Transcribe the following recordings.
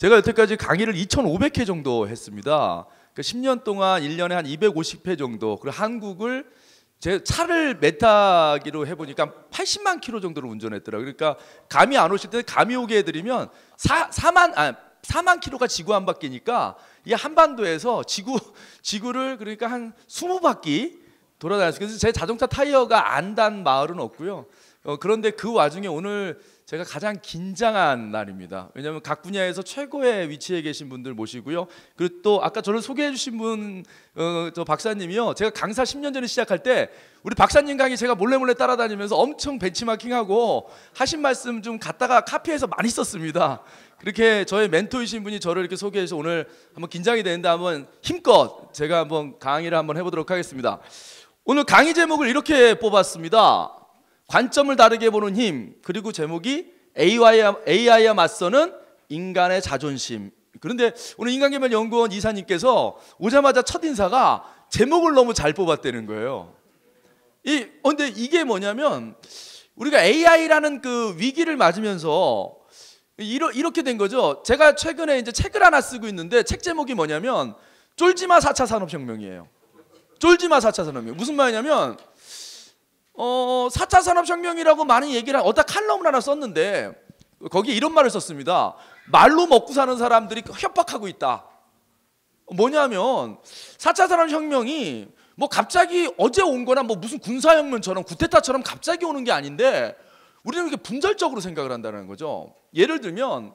제가 여태까지 강의를 2,500회 정도 했습니다. 그러니까 10년 동안 1년에 한 250회 정도. 그리고 한국을 제 차를 메타기로 해보니까 80만 킬로 정도를 운전했더라고요. 그러니까 감이 안 오실 때 감이 오게 해드리면 4만 킬로가 지구 한 바퀴니까 이 한반도에서 지구를 그러니까 한 20바퀴 돌아다녔어요. 그래서 제 자동차 타이어가 안 단 마을은 없고요. 그런데 그 와중에 오늘 제가 가장 긴장한 날입니다. 왜냐하면 각 분야에서 최고의 위치에 계신 분들 모시고요. 그리고 또 아까 저를 소개해 주신 분, 저 박사님이요. 제가 강사 10년 전에 시작할 때 우리 박사님 강의 제가 몰래 따라다니면서 엄청 벤치마킹하고 하신 말씀 좀 갖다가 카피해서 많이 썼습니다. 그렇게 저의 멘토이신 분이 저를 이렇게 소개해서 오늘 한번 긴장이 되는데 한번 힘껏 제가 한번 강의를 한번 해보도록 하겠습니다. 오늘 강의 제목을 이렇게 뽑았습니다. 관점을 다르게 보는 힘, 그리고 제목이 AI와 맞서는 인간의 자존심. 그런데 오늘 인간개발연구원 이사님께서 오자마자 첫인사가 제목을 너무 잘 뽑았다는 거예요. 근데 이게 뭐냐면 우리가 AI라는 그 위기를 맞으면서 이렇게 된 거죠. 제가 최근에 이제 책을 하나 쓰고 있는데 책 제목이 뭐냐면 쫄지마 4차 산업혁명이에요. 쫄지마 4차 산업혁명. 무슨 말이냐면 4차 산업혁명이라고 많은 얘기를 어디다 칼럼을 하나 썼는데 거기에 이런 말을 썼습니다. 말로 먹고 사는 사람들이 협박하고 있다. 뭐냐면 4차 산업혁명이 뭐 갑자기 어제 온 거나 뭐 무슨 군사혁명처럼 구테타처럼 갑자기 오는 게 아닌데 우리는 이렇게 분절적으로 생각을 한다는 거죠. 예를 들면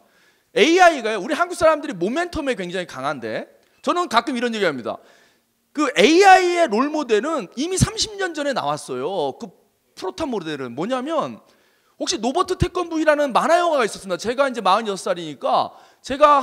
AI가요. 우리 한국 사람들이 모멘텀에 굉장히 강한데 저는 가끔 이런 얘기합니다. 그 AI의 롤모델은 이미 30년 전에 나왔어요. 그 프로탑 모델은 뭐냐면 혹시 로버트 태권브이라는 만화 영화가 있었습니다. 제가 이제 46살이니까 제가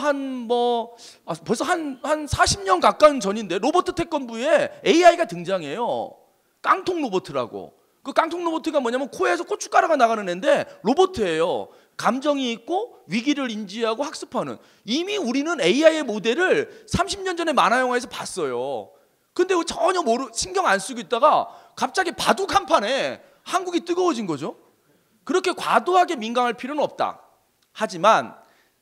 벌써 한 40년 가까운 전인데 로버트 태권브이에 AI가 등장해요. 깡통 로버트라고. 그 깡통 로버트가 뭐냐면 코에서 고춧가루가 나가는 애인데 로버트예요. 감정이 있고 위기를 인지하고 학습하는. 이미 우리는 AI의 모델을 30년 전에 만화 영화에서 봤어요. 근데 전혀 신경 안 쓰고 있다가 갑자기 바둑 한 판에 한국이 뜨거워진 거죠. 그렇게 과도하게 민감할 필요는 없다. 하지만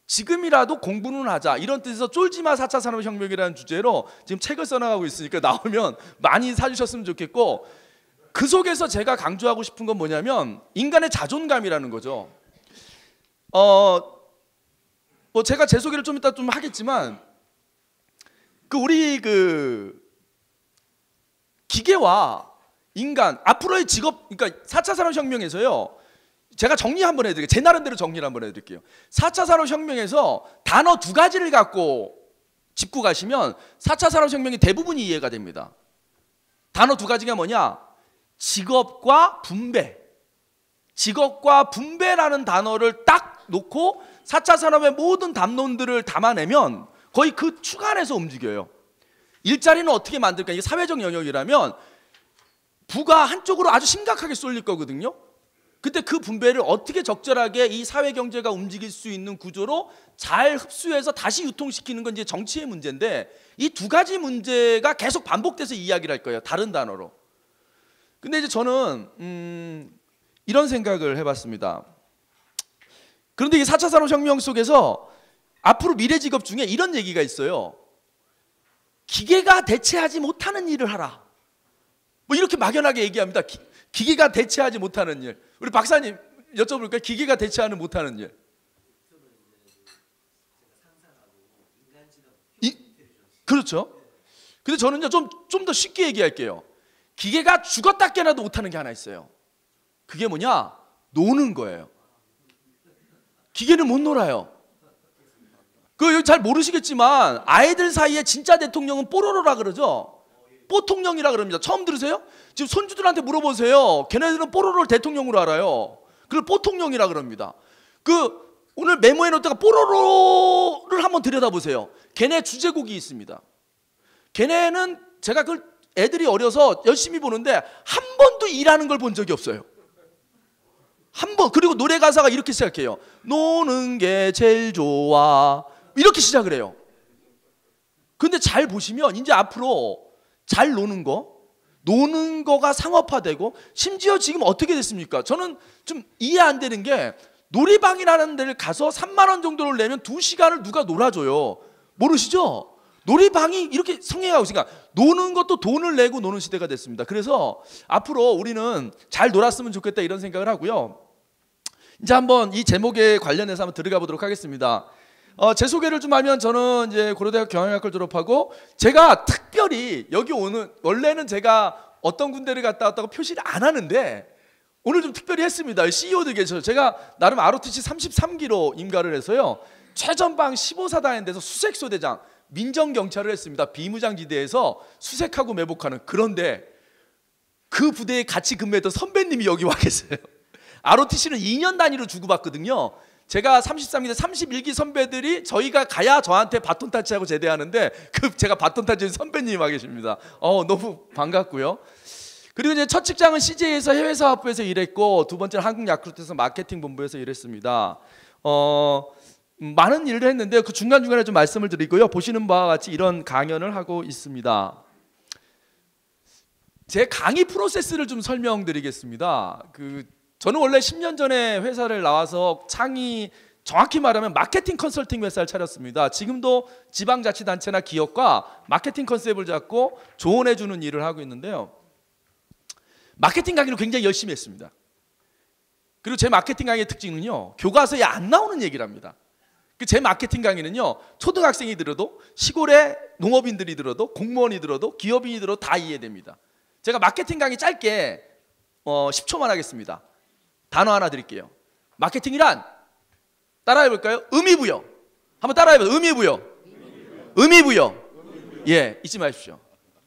지금이라도 공부는 하자. 이런 뜻에서 쫄지마 4차 산업혁명이라는 주제로 지금 책을 써나가고 있으니까 나오면 많이 사주셨으면 좋겠고 그 속에서 제가 강조하고 싶은 건 뭐냐면 인간의 자존감이라는 거죠. 뭐 제가 제 소개를 좀 이따 좀 하겠지만 우리 기계와 인간 앞으로의 직업, 그러니까 4차 산업혁명에서요. 제가 정리 한번 해드릴게요. 제 나름대로 정리를 한번 해드릴게요. 4차 산업혁명에서 단어 2가지를 갖고 짚고 가시면 4차 산업혁명의 대부분이 이해가 됩니다. 단어 2가지가 뭐냐? 직업과 분배. 직업과 분배라는 단어를 딱 놓고 4차 산업의 모든 담론들을 담아내면 거의 그 축안에서 움직여요. 일자리는 어떻게 만들까? 이게 사회적 영역이라면 부가 한쪽으로 아주 심각하게 쏠릴 거거든요. 그때 그 분배를 어떻게 적절하게 이 사회 경제가 움직일 수 있는 구조로 잘 흡수해서 다시 유통시키는 건 이제 정치의 문제인데 이 2가지 문제가 계속 반복돼서 이야기를 할 거예요. 다른 단어로. 근데 이제 저는 이런 생각을 해봤습니다. 그런데 이 4차 산업혁명 속에서 앞으로 미래 직업 중에 이런 얘기가 있어요. 기계가 대체하지 못하는 일을 하라. 뭐 이렇게 막연하게 얘기합니다. 기계가 대체하지 못하는 일. 우리 박사님 여쭤볼까요? 기계가 대체하는 못하는 일. 그렇죠. 근데 저는요 좀 더 쉽게 얘기할게요. 기계가 죽었다 깨나도 못하는 게 하나 있어요. 그게 뭐냐? 노는 거예요. 기계는 못 놀아요. 잘 모르시겠지만 아이들 사이에 진짜 대통령은 뽀로로라 그러죠. 뽀통령이라 그럽니다. 처음 들으세요? 지금 손주들한테 물어보세요. 걔네들은 뽀로로를 대통령으로 알아요. 그걸 뽀통령이라 그럽니다. 오늘 메모해 놓다가 뽀로로를 한번 들여다보세요. 걔네 주제곡이 있습니다. 걔네는 제가 애들이 어려서 열심히 보는데 한 번도 일하는 걸 본 적이 없어요. 한 번. 그리고 노래 가사가 이렇게 시작해요. 노는 게 제일 좋아. 이렇게 시작을 해요. 근데 잘 보시면 이제 앞으로 잘 노는 거가 상업화되고 심지어 지금 어떻게 됐습니까? 저는 좀 이해 안 되는 게 놀이방이라는 데를 가서 3만 원 정도를 내면 2시간을 누가 놀아줘요? 모르시죠? 놀이방이 이렇게 성행하고 있으니까 노는 것도 돈을 내고 노는 시대가 됐습니다. 그래서 앞으로 우리는 잘 놀았으면 좋겠다 이런 생각을 하고요. 이제 한번 이 제목에 관련해서 한번 들어가 보도록 하겠습니다. 제 소개를 좀 하면 저는 이제 고려대학 경영학과를 졸업하고 제가 특별히 여기 오는 원래는 제가 어떤 군대를 갔다 왔다고 표시를 안 하는데 오늘 좀 특별히 했습니다. CEO들 계셔서 제가 나름 ROTC 33기로 임가를 해서요. 최전방 15사단에서 수색소대장 민정경찰을 했습니다. 비무장지대에서 수색하고 매복하는. 그런데 그 부대에 같이 근무했던 선배님이 여기 와 계세요. ROTC는 2년 단위로 주고받거든요. 제가 33기대 31기 선배들이 저희가 가야 저한테 바톤 타치하고 제대하는데 제가 바톤 타치 선배님이 와 계십니다. 너무 반갑고요. 그리고 이제 첫 직장은 CJ에서 해외사업부에서 일했고 두 번째는 한국야쿠르트에서 마케팅 본부에서 일했습니다. 많은 일을 했는데 그 중간중간에 좀 말씀을 드리고요. 보시는 바와 같이 이런 강연을 하고 있습니다. 제 강의 프로세스를 좀 설명드리겠습니다. 저는 원래 10년 전에 회사를 나와서 정확히 말하면 마케팅 컨설팅 회사를 차렸습니다. 지금도 지방자치단체나 기업과 마케팅 컨셉을 잡고 조언해주는 일을 하고 있는데요. 마케팅 강의를 굉장히 열심히 했습니다. 그리고 제 마케팅 강의의 특징은요, 교과서에 안 나오는 얘기를 합니다. 제 마케팅 강의는요, 초등학생이 들어도 시골의 농업인들이 들어도 공무원이 들어도 기업인이 들어도 다 이해됩니다. 제가 마케팅 강의 짧게 10초만 하겠습니다. 단어 하나 드릴게요. 마케팅이란 따라해볼까요? 의미부여. 한번 따라해봐요. 의미부여. 의미부여. 예, 잊지 마십시오.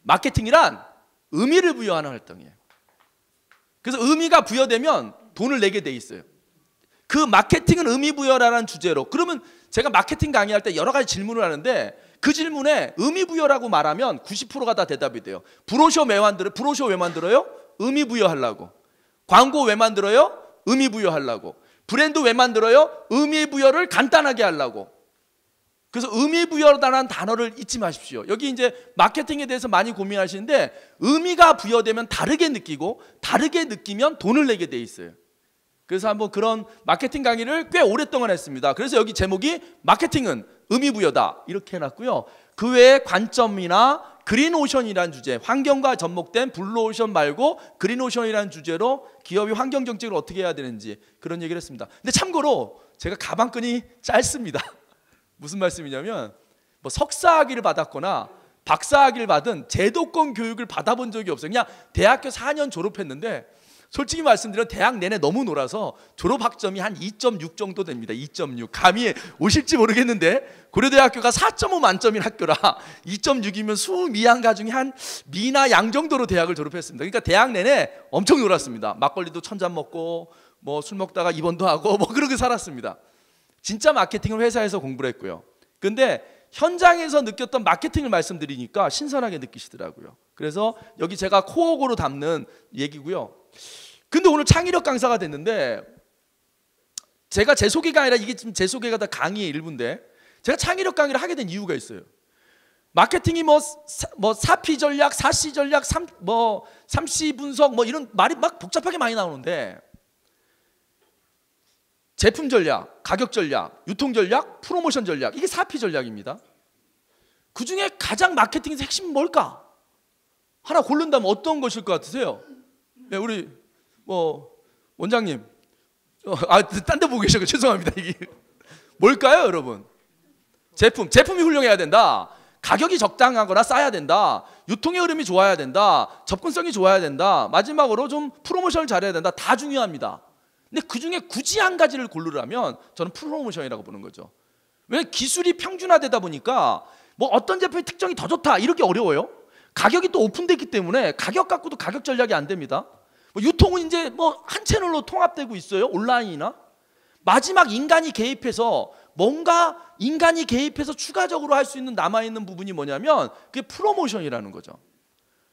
마케팅이란 의미를 부여하는 활동이에요. 그래서 의미가 부여되면 돈을 내게 돼 있어요. 그 마케팅은 의미부여라는 주제로. 그러면 제가 마케팅 강의할 때 여러 가지 질문을 하는데 그 질문에 의미부여라고 말하면 90%가 다 대답이 돼요. 브로셔 왜 만들어요? 의미부여하려고. 광고 왜 만들어요? 의미부여하려고. 브랜드 왜 만들어요? 의미부여를 간단하게 하려고. 그래서 의미부여라는 단어를 잊지 마십시오. 여기 이제 마케팅에 대해서 많이 고민하시는데 의미가 부여되면 다르게 느끼고 다르게 느끼면 돈을 내게 돼 있어요. 그래서 한번 그런 마케팅 강의를 꽤 오랫동안 했습니다. 그래서 여기 제목이 마케팅은 의미부여다 이렇게 해놨고요. 그 외에 관점이나 그린오션이라는 주제, 환경과 접목된 블루오션 말고 그린오션이라는 주제로 기업이 환경정책을 어떻게 해야 되는지 그런 얘기를 했습니다. 근데 참고로 제가 가방끈이 짧습니다. 무슨 말씀이냐면 석사학위를 받았거나 박사학위를 받은 제도권 교육을 받아본 적이 없어요. 그냥 대학교 4년 졸업했는데 솔직히 말씀드리면 대학 내내 너무 놀아서 졸업학점이 한 2.6 정도 됩니다. 2.6. 감이 오실지 모르겠는데 고려대학교가 4.5 만점인 학교라 2.6이면 수, 미, 양 가중에 한 미나 양 정도로 대학을 졸업했습니다. 그러니까 대학 내내 엄청 놀았습니다. 막걸리도 1000잔 먹고 술 먹다가 입원도 하고 그렇게 살았습니다. 진짜 마케팅을 회사에서 공부를 했고요. 근데 현장에서 느꼈던 마케팅을 말씀드리니까 신선하게 느끼시더라고요. 그래서 여기 제가 코어고로 담는 얘기고요. 근데 오늘 창의력 강사가 됐는데 제가 제 소개가 아니라 이게 지금 제 소개가 다 강의의 일부인데 제가 창의력 강의를 하게 된 이유가 있어요. 마케팅이 4P 전략, 4C 전략, 3C 분석 이런 말이 막 복잡하게 많이 나오는데 제품 전략, 가격 전략, 유통 전략, 프로모션 전략 이게 4P 전략입니다. 그 중에 가장 마케팅에서 핵심은 뭘까? 하나 고른다면 어떤 것일 것 같으세요? 네, 우리 원장님, 딴 데 보고 계셔서 죄송합니다. 이게 뭘까요, 여러분? 제품이 훌륭해야 된다. 가격이 적당하거나 싸야 된다. 유통의 흐름이 좋아야 된다. 접근성이 좋아야 된다. 마지막으로 좀 프로모션을 잘해야 된다. 다 중요합니다. 근데 그 중에 굳이 한 가지를 고르라면 저는 프로모션이라고 보는 거죠. 왜? 기술이 평준화되다 보니까 어떤 제품의 특징이 더 좋다 이렇게 어려워요. 가격이 또 오픈됐기 때문에 가격 갖고도 가격 전략이 안 됩니다. 유통은 이제 한 채널로 통합되고 있어요. 온라인이나. 마지막 인간이 개입해서 추가적으로 할 수 있는 남아있는 부분이 뭐냐면 그게 프로모션이라는 거죠.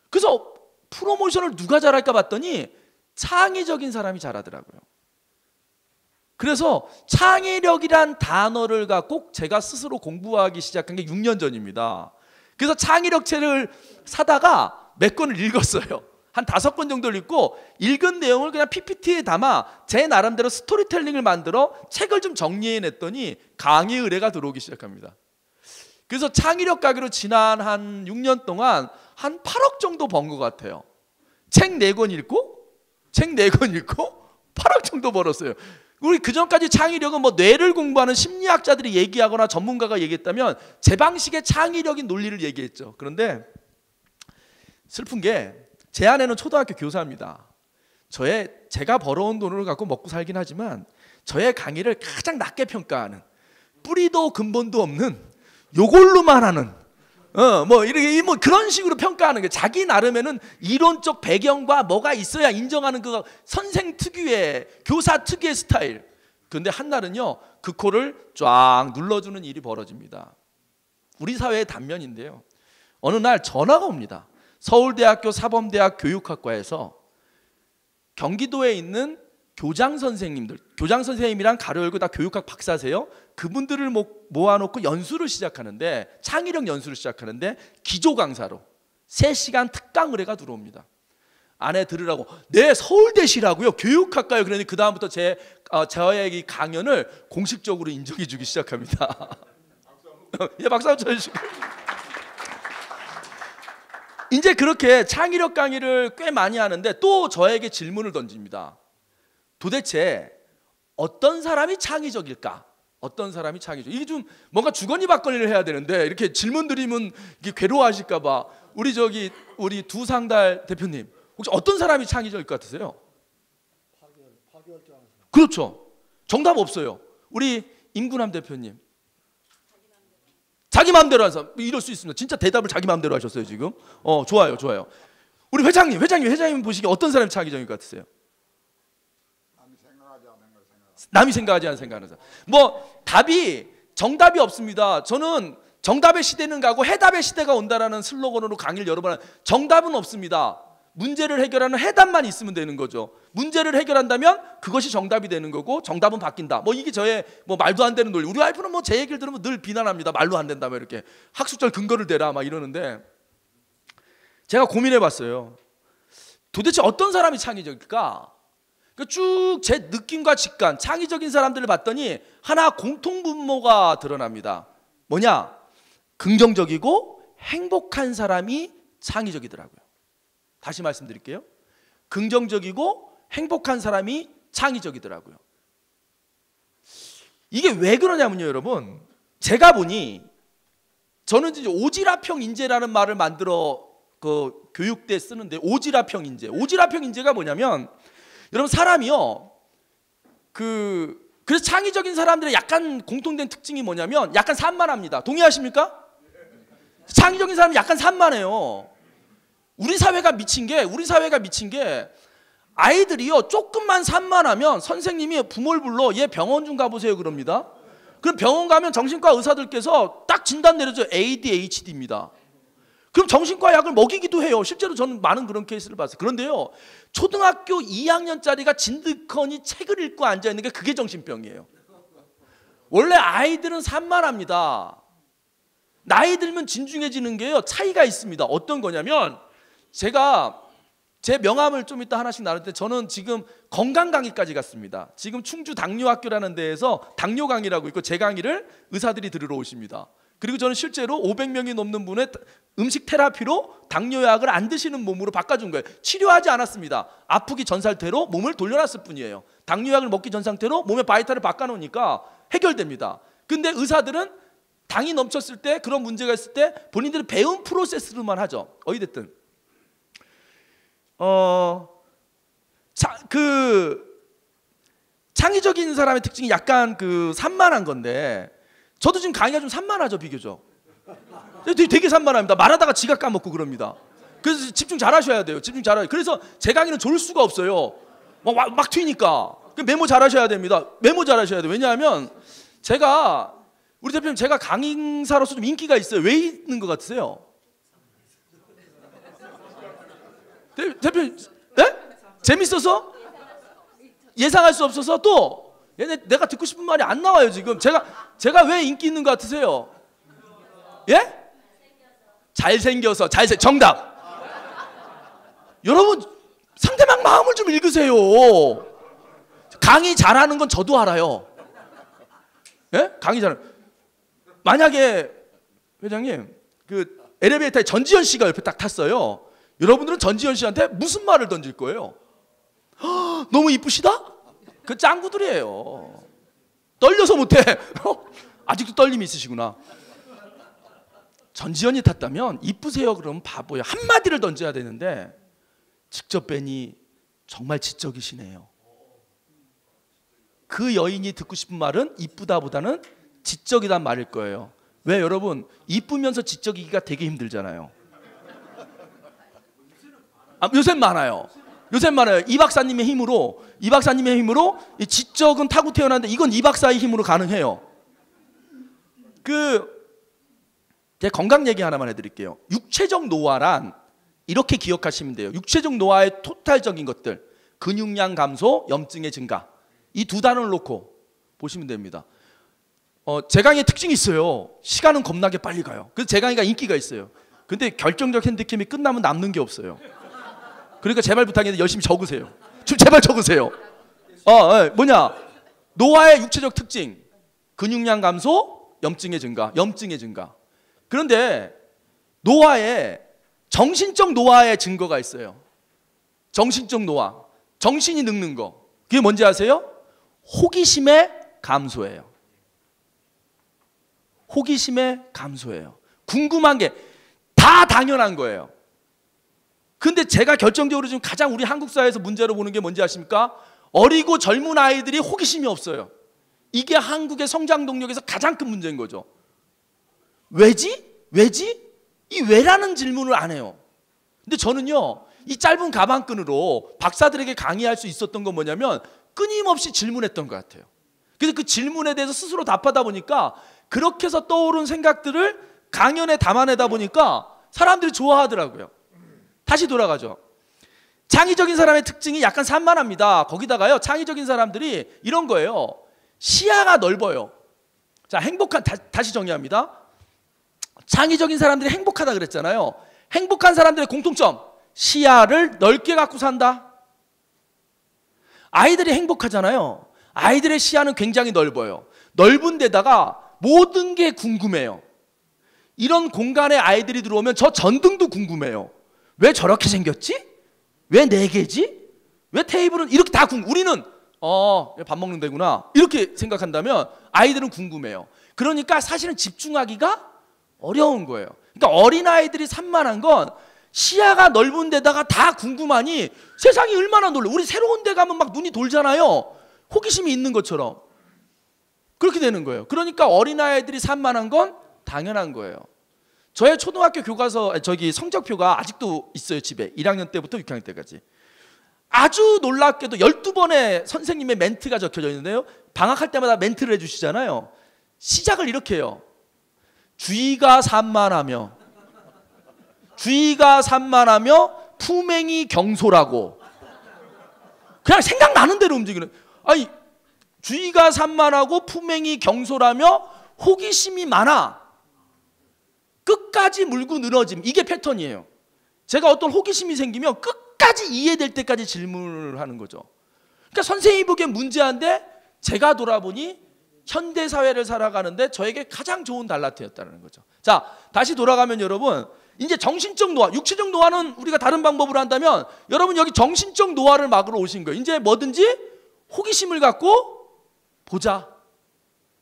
그래서 프로모션을 누가 잘할까 봤더니 창의적인 사람이 잘하더라고요. 그래서 창의력이란 단어를 갖고 제가 스스로 공부하기 시작한 게 6년 전입니다. 그래서 창의력 책을 사다가 몇 권을 읽었어요. 한 5권 정도를 읽고 읽은 내용을 그냥 PPT에 담아 제 나름대로 스토리텔링을 만들어 책을 좀 정리해냈더니 강의 의뢰가 들어오기 시작합니다. 그래서 창의력 가게로 지난 한 6년 동안 한 8억 정도 번 것 같아요. 책 4권 읽고 8억 정도 벌었어요. 우리 그전까지 창의력은 뭐 뇌를 공부하는 심리학자들이 얘기하거나 전문가가 얘기했다면 제 방식의 창의력인 논리를 얘기했죠. 그런데 슬픈 게 제 아내는 초등학교 교사입니다. 제가 벌어온 돈을 갖고 먹고 살긴 하지만 저의 강의를 가장 낮게 평가하는, 뿌리도 근본도 없는 요걸로만 하는 이렇게 그런 식으로 평가하는 게, 자기 나름에는 이론적 배경과 뭐가 있어야 인정하는 그 선생 특유의, 교사 특유의 스타일. 그런데 한날은요 그 코를 쫙 눌러주는 일이 벌어집니다. 우리 사회의 단면인데요, 어느 날 전화가 옵니다. 서울대학교 사범대학 교육학과에서 경기도에 있는 교장 선생님들, 교장 선생님이랑 가로 열고 다 교육학 박사세요. 그분들을 모아놓고 연수를 시작하는데, 창의력 연수를 시작하는데 기조 강사로 3시간 특강 의뢰가 들어옵니다. 아내 들으라고. 네, 서울대시라고요? 교육학과요? 그러니 그 다음부터 저의 이 강연을 공식적으로 인정해주기 시작합니다. 예, 박수 한번 쳐주시고. 이제 그렇게 창의력 강의를 꽤 많이 하는데 또 저에게 질문을 던집니다. 도대체 어떤 사람이 창의적일까? 어떤 사람이 창의적? 이게 좀 뭔가 주거니 받거니를 해야 되는데 이렇게 질문 드리면 이게 괴로워하실까 봐. 우리 두상달 대표님, 혹시 어떤 사람이 창의적일 것 같으세요? 파괴할 줄 아는 사람. 그렇죠. 정답 없어요. 우리 임구남 대표님. 자기 마음대로 하는 사람. 이럴 수 있습니다. 진짜 대답을 자기 마음대로 하셨어요 지금. 좋아요. 우리 회장님 보시기에 어떤 사람이 창의적일 것 같으세요? 남이 생각하지 않는 생각하는 사람. 답이, 정답이 없습니다. 저는 정답의 시대는 가고 해답의 시대가 온다라는 슬로건으로 강의를 여러 번 하는, 정답은 없습니다. 문제를 해결하는 해답만 있으면 되는 거죠. 문제를 해결한다면 그것이 정답이 되는 거고 정답은 바뀐다. 이게 저의 말도 안 되는 논리. 우리 와이프는 제 얘기를 들으면 늘 비난합니다. 말로 안 된다, 이렇게 학술적 근거를 대라 이러는데, 제가 고민해봤어요. 도대체 어떤 사람이 창의적일까? 쭉 제 느낌과 직관, 창의적인 사람들을 봤더니 하나 공통분모가 드러납니다. 뭐냐? 긍정적이고 행복한 사람이 창의적이더라고요. 다시 말씀드릴게요. 긍정적이고 행복한 사람이 창의적이더라고요. 이게 왜 그러냐면요, 여러분. 제가 보니, 저는 이제 오지랖형 인재라는 말을 만들어 교육대 쓰는데, 오지랖형 인재가 뭐냐면, 여러분 사람이요, 그래서 창의적인 사람들의 약간 공통된 특징이 뭐냐면 약간 산만합니다. 동의하십니까? 창의적인 사람은 약간 산만해요. 우리 사회가 미친 게 아이들이요 조금만 산만하면 선생님이 부모를 불러, 얘 병원 좀 가보세요 그럽니다. 그럼 병원 가면 정신과 의사들께서 딱 진단 내려줘요. ADHD입니다. 그럼 정신과 약을 먹이기도 해요. 실제로 저는 많은 그런 케이스를 봤어요. 그런데요, 초등학교 2학년짜리가 진득하니 책을 읽고 앉아있는 게 그게 정신병이에요. 원래 아이들은 산만합니다. 나이 들면 진중해지는 게요 차이가 있습니다. 어떤 거냐면, 제가 제 명함을 좀 이따 하나씩 나눌 때, 저는 지금 건강 강의까지 갔습니다. 지금 충주 당뇨학교라는 데에서 당뇨 강의라고 있고, 제 강의를 의사들이 들으러 오십니다. 그리고 저는 실제로 500명이 넘는 분의 음식 테라피로 당뇨약을 안 드시는 몸으로 바꿔준 거예요. 치료하지 않았습니다. 아프기 전 상태로 몸을 돌려놨을 뿐이에요. 당뇨약을 먹기 전 상태로 몸의 바이탈을 바꿔놓으니까 해결됩니다. 근데 의사들은 당이 넘쳤을 때, 그런 문제가 있을 때 본인들이 배운 프로세스로만 하죠. 어찌됐든 창의적인 사람의 특징이 약간 산만한 건데, 저도 지금 강의가 좀 산만하죠, 비교적. 되게 산만합니다. 말하다가 지각 까먹고 그럽니다. 그래서 집중 잘 하셔야 돼요. 그래서 제 강의는 졸 수가 없어요. 막 튀니까. 메모 잘 하셔야 됩니다. 왜냐하면 우리 대표님, 제가 강의사로서 좀 인기가 있어요. 왜 있는 것 같으세요? 대표님, 네? 재밌어서? 예상할 수 없어서? 또 내가 듣고 싶은 말이 안 나와요 지금. 제가 왜 인기 있는 것 같으세요? 예? 잘생겨서. 정답. 여러분 상대방 마음을 좀 읽으세요. 강의 잘하는 건 저도 알아요. 예? 강의 잘하는. 만약에 회장님 그 엘리베이터에 전지현 씨가 옆에 딱 탔어요. 여러분들은 전지현 씨한테 무슨 말을 던질 거예요? 너무 이쁘시다? 그 짱구들이에요. 떨려서 못해. 아직도 떨림이 있으시구나. 전지현이 탔다면 이쁘세요 그러면 바보예요. 한마디를 던져야 되는데 직접 뵈니 정말 지적이시네요. 그 여인이 듣고 싶은 말은 이쁘다보다는 지적이란 말일 거예요. 왜 여러분 이쁘면서 지적이기가 되게 힘들잖아요. 요새 많아요. 요새 많아요. 이 박사님의 힘으로 이 지적은 타고 태어났는데 이건 이 박사의 힘으로 가능해요. 제 건강 얘기 하나만 해드릴게요. 육체적 노화란 이렇게 기억하시면 돼요. 육체적 노화의 토탈적인 것들, 근육량 감소, 염증의 증가, 이 두 단어를 놓고 보시면 됩니다. 제 강의의 특징이 있어요. 시간은 겁나게 빨리 가요. 그래서 제 강의가 인기가 있어요. 근데 결정적 핸디캡이 끝나면 남는 게 없어요. 그러니까 제발 부탁인데 열심히 적으세요. 좀 제발 적으세요. 노화의 육체적 특징, 근육량 감소, 염증의 증가. 그런데 노화에 정신적 노화의 증거가 있어요. 정신적 노화, 정신이 늙는 거. 그게 뭔지 아세요? 호기심의 감소예요. 궁금한 게 다 당연한 거예요. 근데 제가 결정적으로 지금 가장 우리 한국 사회에서 문제로 보는 게 뭔지 아십니까? 어리고 젊은 아이들이 호기심이 없어요. 이게 한국의 성장 동력에서 가장 큰 문제인 거죠. 왜지? 이 왜라는 질문을 안 해요. 근데 저는요, 이 짧은 가방끈으로 박사들에게 강의할 수 있었던 건 뭐냐면 끊임없이 질문했던 것 같아요. 그래서 그 질문에 대해서 스스로 답하다 보니까 그렇게 해서 떠오른 생각들을 강연에 담아내다 보니까 사람들이 좋아하더라고요. 다시 돌아가죠. 창의적인 사람의 특징이 약간 산만합니다. 거기다가요, 창의적인 사람들이 이런 거예요. 시야가 넓어요. 자, 다시 정리합니다. 창의적인 사람들이 행복하다 그랬잖아요. 행복한 사람들의 공통점, 시야를 넓게 갖고 산다. 아이들이 행복하잖아요. 아이들의 시야는 굉장히 넓어요. 넓은 데다가 모든 게 궁금해요. 이런 공간에 아이들이 들어오면 저 전등도 궁금해요. 왜 저렇게 생겼지? 왜 4개지? 왜 테이블은 이렇게 다 우리는 밥 먹는 데구나 이렇게 생각한다면 아이들은 궁금해요. 그러니까 사실은 집중하기가 어려운 거예요. 그러니까 어린아이들이 산만한 건 시야가 넓은 데다가 다 궁금하니 세상이 얼마나 놀라. 우리 새로운 데 가면 막 눈이 돌잖아요. 호기심이 있는 것처럼 그렇게 되는 거예요. 그러니까 어린아이들이 산만한 건 당연한 거예요. 저의 초등학교 교과서 성적표가 아직도 있어요. 집에 1학년 때부터 6학년 때까지. 아주 놀랍게도 12번의 선생님의 멘트가 적혀져 있는데요. 방학할 때마다 멘트를 해주시잖아요. 시작을 이렇게 해요. 주의가 산만하며 품행이 경솔하고. 그냥 생각나는 대로 움직이는. 아니, 주의가 산만하고 품행이 경솔하며 호기심이 많아. 끝까지 물고 늘어짐. 이게 패턴이에요. 제가 어떤 호기심이 생기면 끝까지 이해될 때까지 질문을 하는 거죠. 그러니까 선생님이 보기엔 문제한데 제가 돌아보니 현대사회를 살아가는데 저에게 가장 좋은 달라트였다는 거죠. 자, 다시 돌아가면 여러분, 이제 정신적 노화, 육체적 노화는 우리가 다른 방법으로 한다면 여러분 여기 정신적 노화를 막으러 오신 거예요. 이제 뭐든지 호기심을 갖고 보자.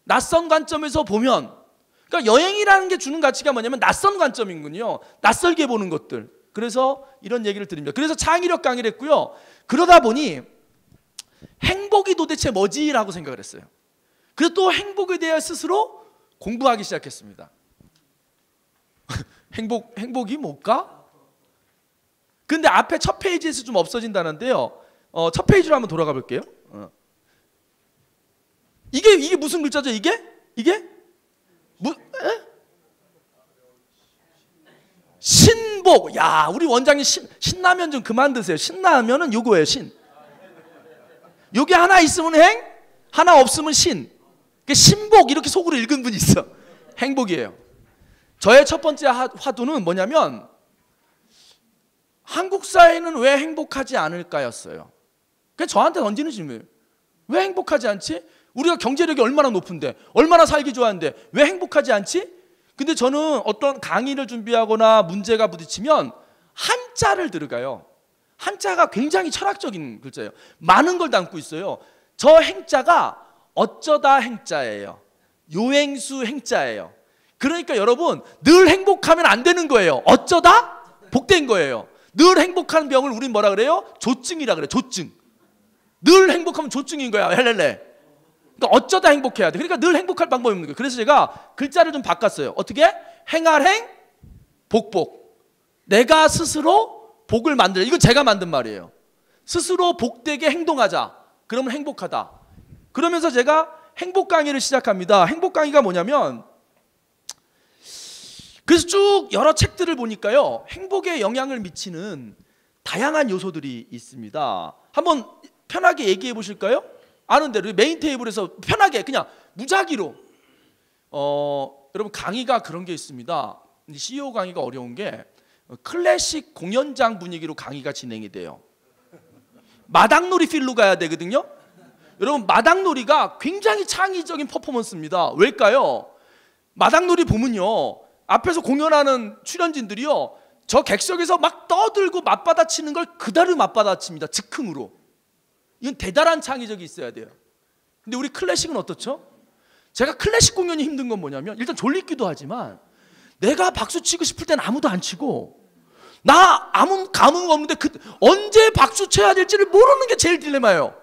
낯선 관점에서 보면. 그러니까 여행이라는 게 주는 가치가 뭐냐면 낯선 관점이군요. 낯설게 보는 것들. 그래서 이런 얘기를 드립니다. 그래서 창의력 강의를 했고요. 그러다 보니 행복이 도대체 뭐지라고 생각을 했어요. 그래서 또 행복에 대해 스스로 공부하기 시작했습니다. 행복이 뭘까? 근데 앞에 첫 페이지에서 좀 없어진다는데요. 첫 페이지로 한번 돌아가 볼게요. 이게 무슨 글자죠? 이게? 신복. 야, 우리 원장님 신라면 좀 그만 드세요. 신라면은 요거예요. 요게 하나 있으면 행, 하나 없으면 신. 신복 이렇게 속으로 읽은 분이 있어. 행복이에요. 저의 첫 번째 화두는 뭐냐면 한국 사회는 왜 행복하지 않을까였어요. 그게 저한테 던지는 질문이에요. 왜 행복하지 않지? 우리가 경제력이 얼마나 높은데, 얼마나 살기 좋아하는데 왜 행복하지 않지? 근데 저는 어떤 강의를 준비하거나 문제가 부딪히면 한자를 들어가요. 한자가 굉장히 철학적인 글자예요. 많은 걸 담고 있어요. 저 행자가 어쩌다 행자예요. 요행수 행자예요. 그러니까 여러분, 늘 행복하면 안 되는 거예요. 어쩌다 복된 거예요. 늘 행복한 병을 우린 뭐라 그래요? 조증이라 그래요. 조증. 늘 행복하면 조증인 거야. 헬렐레. 그러니까 어쩌다 행복해야 돼. 그러니까 늘 행복할 방법이 없는 거예요. 그래서 제가 글자를 좀 바꿨어요. 어떻게? 행할 행, 복복. 내가 스스로 복을 만들어. 이건 제가 만든 말이에요. 스스로 복되게 행동하자. 그러면 행복하다. 그러면서 제가 행복 강의를 시작합니다. 행복 강의가 뭐냐면, 그래서 쭉 여러 책들을 보니까요, 행복에 영향을 미치는 다양한 요소들이 있습니다. 한번 편하게 얘기해 보실까요? 아는 대로 메인 테이블에서 편하게 그냥 무작위로. 여러분, 강의가 그런 게 있습니다. CEO 강의가 어려운 게 클래식 공연장 분위기로 강의가 진행이 돼요. 마당놀이 필로 가야 되거든요. 여러분, 마당놀이가 굉장히 창의적인 퍼포먼스입니다. 왜일까요? 마당놀이 보면요, 앞에서 공연하는 출연진들이요, 저 객석에서 막 떠들고 맞받아치는 걸 그대로 맞받아칩니다. 즉흥으로. 이건 대단한 창의력이 있어야 돼요. 근데 우리 클래식은 어떻죠? 제가 클래식 공연이 힘든 건 뭐냐면, 일단 졸리기도 하지만 내가 박수 치고 싶을 땐 아무도 안 치고, 나 아무 감흥 없는데 언제 박수 쳐야 될지를 모르는 게 제일 딜레마예요.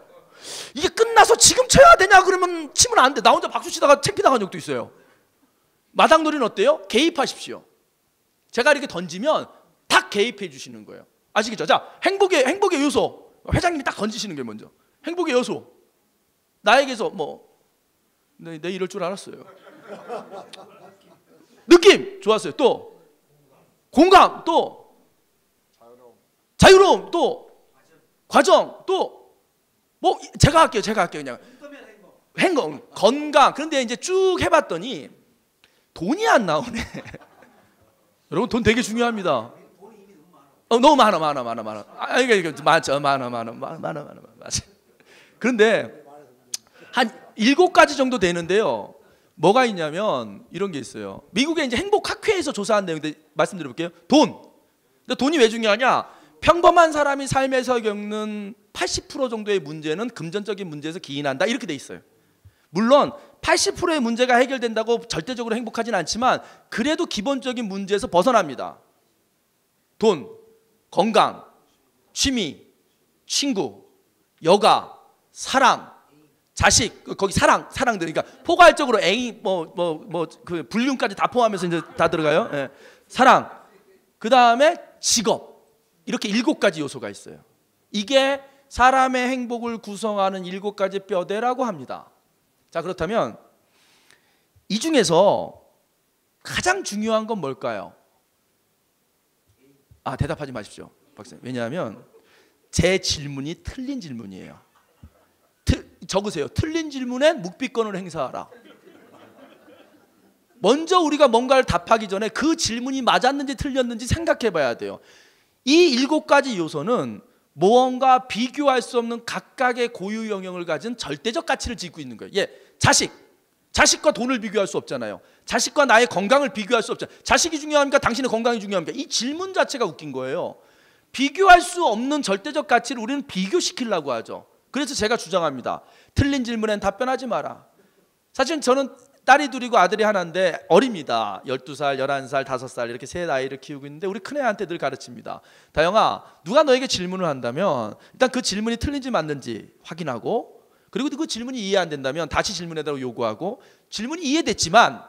이게 끝나서 지금 쳐야 되냐 그러면 치면 안 돼. 나 혼자 박수 치다가 창피당한 적도 있어요. 마당놀이는 어때요? 개입하십시오. 제가 이렇게 던지면 딱 개입해 주시는 거예요. 아시겠죠? 자, 행복의 요소. 회장님이 딱 던지시는 게 먼저. 행복의 요소. 나에게서 네, 이럴 줄 알았어요. 느낌 좋았어요. 또 공감, 또 자유로움, 또 과정, 또 제가 할게요. 그냥 행복, 건강. 그런데 이제 쭉 해봤더니 돈이 안 나오네. 여러분, 돈 되게 중요합니다. 너무 많아. 이게 많죠. 많아. 그런데 한 7가지 정도 되는데요. 뭐가 있냐면 이런 게 있어요. 미국의 이제 행복학회에서 조사한 내용인데 말씀드려볼게요. 근데 돈이 왜 중요하냐? 평범한 사람이 삶에서 겪는 80% 정도의 문제는 금전적인 문제에서 기인한다. 이렇게 돼 있어요. 물론 80%의 문제가 해결된다고 절대적으로 행복하진 않지만 그래도 기본적인 문제에서 벗어납니다. 돈, 건강, 취미, 친구, 여가, 사랑, 자식, 거기 사랑들, 그러니까 포괄적으로 애인, 그 불륜까지 다 포함해서 이제 다 들어가요. 예. 사랑, 그 다음에 직업, 이렇게 7가지 요소가 있어요. 이게 사람의 행복을 구성하는 7가지 뼈대라고 합니다. 자, 그렇다면 이 중에서 가장 중요한 건 뭘까요? 대답하지 마십시오, 박사님. 왜냐하면 제 질문이 틀린 질문이에요. 적으세요. 틀린 질문엔 묵비권을 행사하라. 먼저 우리가 뭔가를 답하기 전에 그 질문이 맞았는지 틀렸는지 생각해 봐야 돼요. 이 7가지 요소는 무언가 비교할 수 없는 각각의 고유 영역을 가진 절대적 가치를 지고 있는 거예요. 자식과 돈을 비교할 수 없잖아요. 자식과 나의 건강을 비교할 수 없잖아요. 자식이 중요합니까? 당신의 건강이 중요합니까? 이 질문 자체가 웃긴 거예요. 비교할 수 없는 절대적 가치를 우리는 비교시키려고 하죠. 그래서 제가 주장합니다. 틀린 질문엔 답변하지 마라. 사실 저는 딸이 둘이고 아들이 하나인데 어립니다. 12살, 11살, 5살 이렇게 세 아이를 키우고 있는데 우리 큰애한테 늘 가르칩니다. 다영아, 누가 너에게 질문을 한다면 일단 그 질문이 틀린지 맞는지 확인하고, 그리고 그 질문이 이해 안 된다면 다시 질문해달라고 요구하고, 질문이 이해됐지만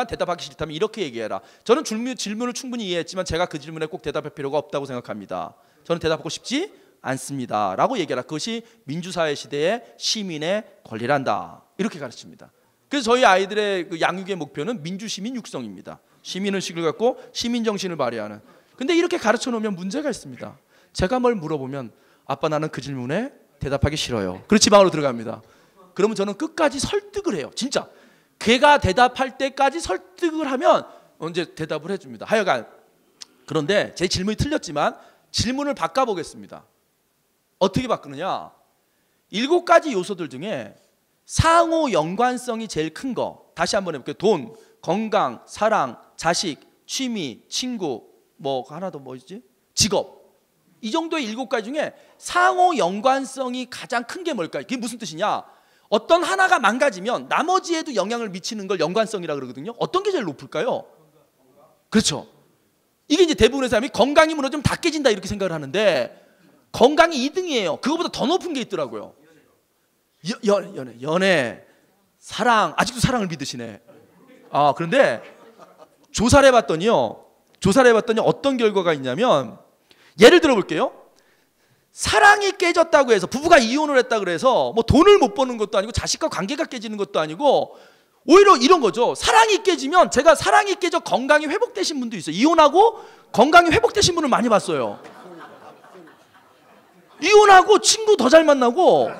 대답하기 싫다면 이렇게 얘기해라. 저는 질문을 충분히 이해했지만 제가 그 질문에 꼭 대답할 필요가 없다고 생각합니다. 저는 대답하고 싶지 않습니다 라고 얘기해라. 그것이 민주사회 시대의 시민의 권리란다. 이렇게 가르칩니다. 그래서 저희 아이들의 그 양육의 목표는 민주시민 육성입니다. 시민의식을 갖고 시민정신을 발휘하는. 근데 이렇게 가르쳐 놓으면 문제가 있습니다. 제가 뭘 물어보면 아빠 나는 그 질문에 대답하기 싫어요. 그리고 지방으로 들어갑니다. 그러면 저는 끝까지 설득을 해요. 진짜 걔가 대답할 때까지 설득을 하면 언제 대답을 해줍니다. 하여간 그런데 제 질문이 틀렸지만 질문을 바꿔보겠습니다. 어떻게 바꾸느냐? 7가지 요소들 중에 상호 연관성이 제일 큰 거, 다시 한번 해볼게요. 돈, 건강, 사랑, 자식, 취미, 친구, 뭐 하나 더 뭐지? 직업. 이 정도의 7가지 중에 상호 연관성이 가장 큰 게 뭘까요? 그게 무슨 뜻이냐? 어떤 하나가 망가지면 나머지에도 영향을 미치는 걸 연관성이라고 그러거든요. 어떤 게 제일 높을까요? 그렇죠. 이게 이제 대부분의 사람이 건강이 무너지면 다 깨진다 이렇게 생각을 하는데 건강이 2등이에요. 그거보다 더 높은 게 있더라고요. 연애, 사랑. 아직도 사랑을 믿으시네. 그런데 조사를 해봤더니 어떤 결과가 있냐면, 예를 들어 볼게요. 사랑이 깨졌다고 해서, 부부가 이혼을 했다 그래서 뭐 돈을 못 버는 것도 아니고 자식과 관계가 깨지는 것도 아니고, 오히려 이런 거죠. 사랑이 깨지면, 제가 사랑이 깨져 건강이 회복되신 분도 있어요. 이혼하고 건강이 회복되신 분을 많이 봤어요. 이혼하고 친구 더 잘 만나고,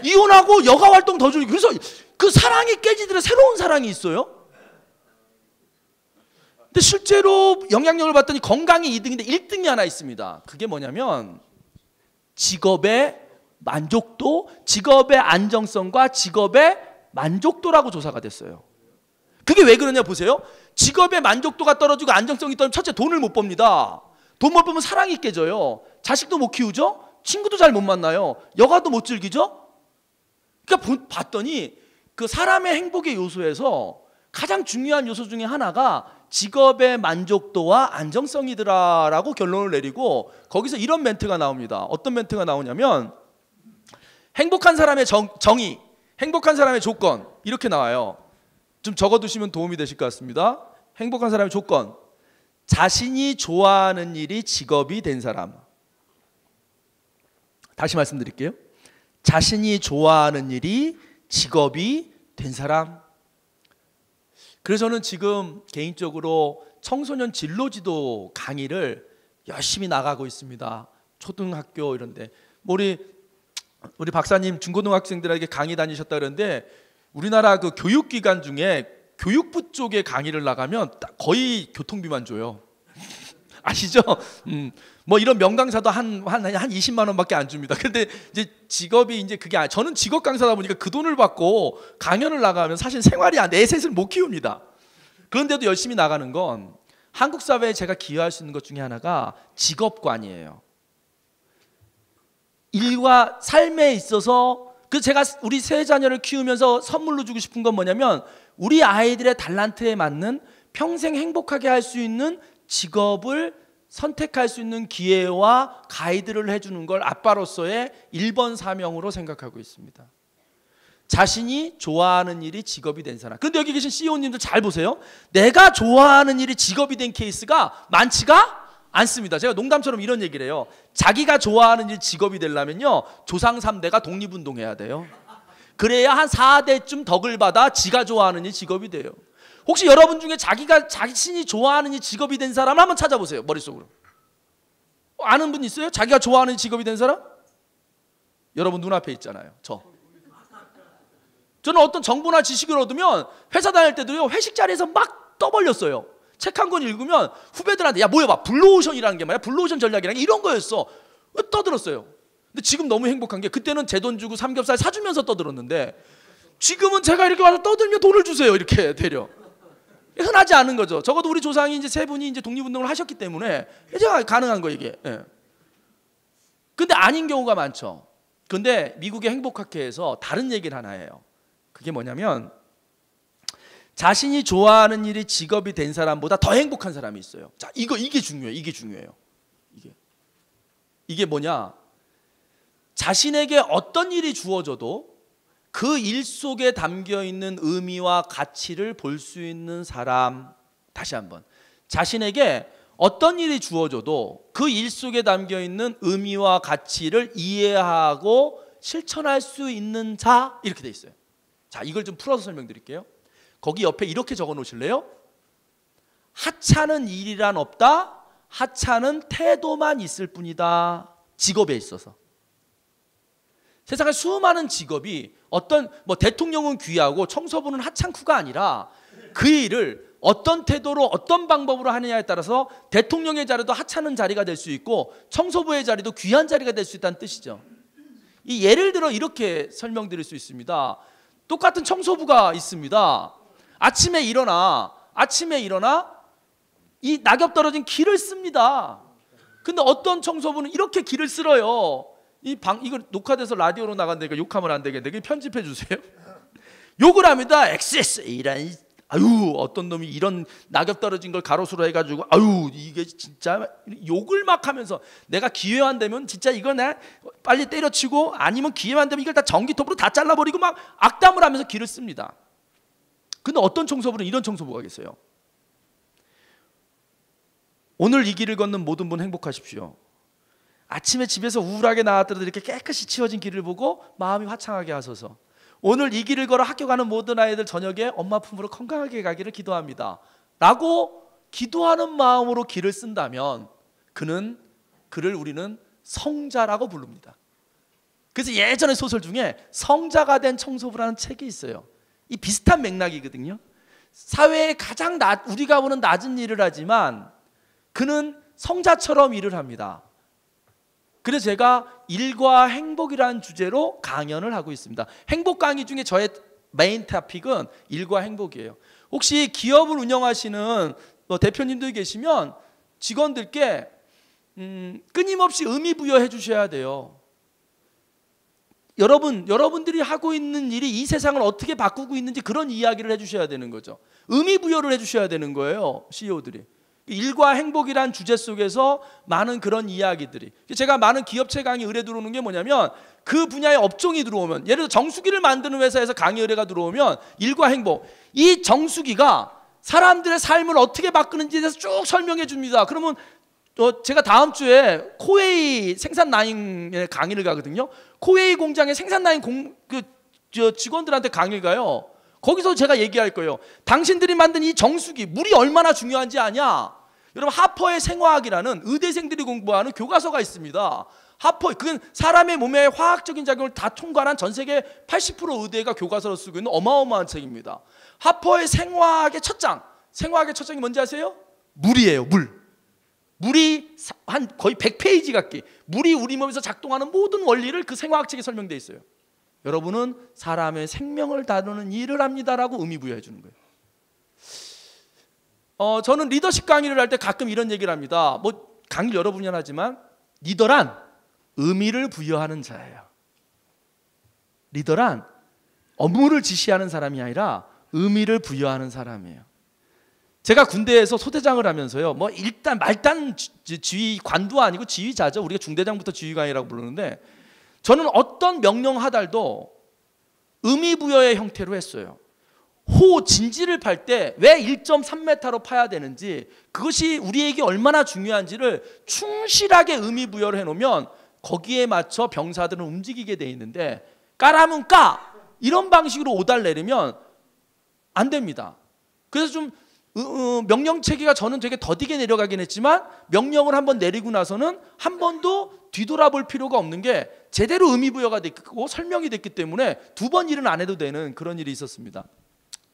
이혼하고 여가 활동 더 줄이고. 그래서 그 사랑이 깨지더라도 새로운 사랑이 있어요. 근데 실제로 영향력을 봤더니 건강이 2등인데 1등이 하나 있습니다. 그게 뭐냐면 직업의 만족도, 직업의 안정성과 직업의 만족도라고 조사가 됐어요. 그게 왜 그러냐 보세요. 직업의 만족도가 떨어지고 안정성이 떨어지면 첫째 돈을 못 법니다. 돈 못 벌면 사랑이 깨져요. 자식도 못 키우죠. 친구도 잘 못 만나요. 여가도 못 즐기죠. 그러니까 봤더니 그 사람의 행복의 요소에서 가장 중요한 요소 중에 하나가 직업의 만족도와 안정성이더라라고 결론을 내리고, 거기서 이런 멘트가 나옵니다. 어떤 멘트가 나오냐면, 행복한 사람의 정의, 행복한 사람의 조건, 이렇게 나와요. 좀 적어두시면 도움이 되실 것 같습니다. 행복한 사람의 조건: 자신이 좋아하는 일이 직업이 된 사람. 다시 말씀드릴게요. 자신이 좋아하는 일이 직업이 된 사람. 그래서 저는 지금 개인적으로 청소년 진로지도 강의를 열심히 나가고 있습니다. 초등학교 이런데. 우리 박사님 중고등학생들에게 강의 다니셨다 그러는데, 우리나라 그 교육기관 중에 교육부 쪽에 강의를 나가면 거의 교통비만 줘요. 아시죠? 뭐 이런 명강사도 한 20만 원밖에 안 줍니다. 근데 이제 직업이 이제 그게 저는 직업 강사다 보니까 그 돈을 받고 강연을 나가면 사실 생활이 내 셋을 못 키웁니다. 그런데도 열심히 나가는 건, 한국 사회에 제가 기여할 수 있는 것 중에 하나가 직업관이에요. 일과 삶에 있어서, 제가 우리 세 자녀를 키우면서 선물로 주고 싶은 건 뭐냐면, 우리 아이들의 달란트에 맞는 평생 행복하게 할 수 있는 직업을 선택할 수 있는 기회와 가이드를 해주는 걸 아빠로서의 1번 사명으로 생각하고 있습니다. 자신이 좋아하는 일이 직업이 된 사람. 그런데 여기 계신 CEO님들 잘 보세요. 내가 좋아하는 일이 직업이 된 케이스가 많지가 않습니다. 제가 농담처럼 이런 얘기를 해요. 자기가 좋아하는 일이 직업이 되려면요, 조상 3대가 독립운동해야 돼요. 그래야 한 4대쯤 덕을 받아 지가 좋아하는 일이 직업이 돼요. 혹시 여러분 중에 자신이 좋아하는 일 직업이 된 사람 한번 찾아보세요. 머릿속으로. 아는 분 있어요? 자기가 좋아하는 직업이 된 사람? 여러분 눈앞에 있잖아요. 저는 어떤 정보나 지식을 얻으면 회사 다닐 때도요, 회식 자리에서 막 떠벌렸어요. 책 한 권 읽으면 후배들한테, 야 뭐야 봐, 블루오션이라는 게 말이야, 블루오션 전략이라는 게 이런 거였어. 떠들었어요. 근데 지금 너무 행복한 게, 그때는 제 돈 주고 삼겹살 사주면서 떠들었는데, 지금은 제가 이렇게 와서 떠들면 돈을 주세요. 이렇게 되려. 흔하지 않은 거죠. 적어도 우리 조상이 이제 세 분이 이제 독립운동을 하셨기 때문에 제가 가능한 거 이게. 근데 아닌 경우가 많죠. 근데 미국의 행복학회에서 다른 얘기를 하나 해요. 그게 뭐냐면, 자신이 좋아하는 일이 직업이 된 사람보다 더 행복한 사람이 있어요. 자, 이게 중요해요. 이게 중요해요. 이게 뭐냐? 자신에게 어떤 일이 주어져도 그 일 속에 담겨 있는 의미와 가치를 볼 수 있는 사람. 다시 한번. 자신에게 어떤 일이 주어져도 그 일 속에 담겨 있는 의미와 가치를 이해하고 실천할 수 있는 자. 이렇게 돼 있어요. 자, 이걸 좀 풀어서 설명드릴게요. 거기 옆에 이렇게 적어 놓으실래요? 하찮은 일이란 없다. 하찮은 태도만 있을 뿐이다. 직업에 있어서. 세상에 수많은 직업이, 어떤 뭐 대통령은 귀하고 청소부는 하찮구가 아니라, 그 일을 어떤 태도로 어떤 방법으로 하느냐에 따라서 대통령의 자리도 하찮은 자리가 될 수 있고 청소부의 자리도 귀한 자리가 될 수 있다는 뜻이죠. 이 예를 들어 이렇게 설명드릴 수 있습니다. 똑같은 청소부가 있습니다. 아침에 일어나 이 낙엽 떨어진 길을 씁니다. 근데 어떤 청소부는 이렇게 길을 쓸어요. 이거 녹화돼서 라디오로 나간다니까 욕하면 안 되겠는데 편집해 주세요. 욕을 합니다. XS이란 아유 어떤 놈이 이런 낙엽 떨어진 걸 가로수로 해가지고 아유 이게 진짜 욕을 막 하면서 내가 기회만 되면 진짜 이거 내 빨리 때려치고 아니면 기회만 되면 이걸 다 전기톱으로 다 잘라버리고 막 악담을 하면서 길을 씁니다. 근데 어떤 청소부는 이런 청소부가 계세요. 오늘 이 길을 걷는 모든 분 행복하십시오. 아침에 집에서 우울하게 나왔더라도 이렇게 깨끗이 치워진 길을 보고 마음이 화창하게 하소서. 오늘 이 길을 걸어 학교 가는 모든 아이들 저녁에 엄마 품으로 건강하게 가기를 기도합니다 라고 기도하는 마음으로 길을 쓴다면 그를 우리는 성자라고 부릅니다. 그래서 예전에 소설 중에 성자가 된 청소부라는 책이 있어요. 이 비슷한 맥락이거든요. 사회에 가장 우리가 보는 낮은 일을 하지만 그는 성자처럼 일을 합니다. 그래서 제가 일과 행복이라는 주제로 강연을 하고 있습니다. 행복 강의 중에 저의 메인 토픽은 일과 행복이에요. 혹시 기업을 운영하시는 대표님들이 계시면 직원들께 끊임없이 의미 부여해 주셔야 돼요. 여러분들이 하고 있는 일이 이 세상을 어떻게 바꾸고 있는지 그런 이야기를 해 주셔야 되는 거죠. 의미 부여를 해 주셔야 되는 거예요. CEO들이. 일과 행복이란 주제 속에서 많은 그런 이야기들이, 제가 많은 기업체 강의 의뢰 들어오는 게 뭐냐면 그 분야의 업종이 들어오면, 예를 들어 정수기를 만드는 회사에서 강의 의뢰가 들어오면 일과 행복, 이 정수기가 사람들의 삶을 어떻게 바꾸는지에 대해서 쭉 설명해 줍니다. 그러면 제가 다음 주에 코웨이 생산 라인에 강의를 가거든요. 코웨이 공장의 생산 라인 직원들한테 강의를 가요. 거기서 제가 얘기할 거예요. 당신들이 만든 이 정수기, 물이 얼마나 중요한지 아냐? 여러분, 하퍼의 생화학이라는 의대생들이 공부하는 교과서가 있습니다. 하퍼, 그건 사람의 몸의 화학적인 작용을 다 통과한 전 세계 80% 의대가 교과서로 쓰고 있는 어마어마한 책입니다. 하퍼의 생화학의 첫 장, 생화학의 첫 장이 뭔지 아세요? 물이에요. 물이 한 거의 100페이지 갖기, 물이 우리 몸에서 작동하는 모든 원리를 그 생화학 책에 설명되어 있어요. 여러분은 사람의 생명을 다루는 일을 합니다라고 의미 부여해 주는 거예요. 저는 리더십 강의를 할 때 가끔 이런 얘기를 합니다. 강의를 여러 분이 하지만 리더란 의미를 부여하는 자예요. 리더란 업무를 지시하는 사람이 아니라 의미를 부여하는 사람이에요. 제가 군대에서 소대장을 하면서요, 일단 말단 지휘관도 아니고 지휘자죠. 우리가 중대장부터 지휘관이라고 부르는데, 저는 어떤 명령 하달도 의미 부여의 형태로 했어요. 진지를 팔 때 왜 1.3m로 파야 되는지, 그것이 우리에게 얼마나 중요한지를 충실하게 의미 부여를 해놓으면 거기에 맞춰 병사들은 움직이게 돼 있는데, 까라면 까! 이런 방식으로 오달 내리면 안 됩니다. 그래서 좀 명령 체계가 저는 되게 더디게 내려가긴 했지만, 명령을 한번 내리고 나서는 한 번도 뒤돌아볼 필요가 없는 게 제대로 의미 부여가 됐고 설명이 됐기 때문에 두 번 일은 안 해도 되는 그런 일이 있었습니다.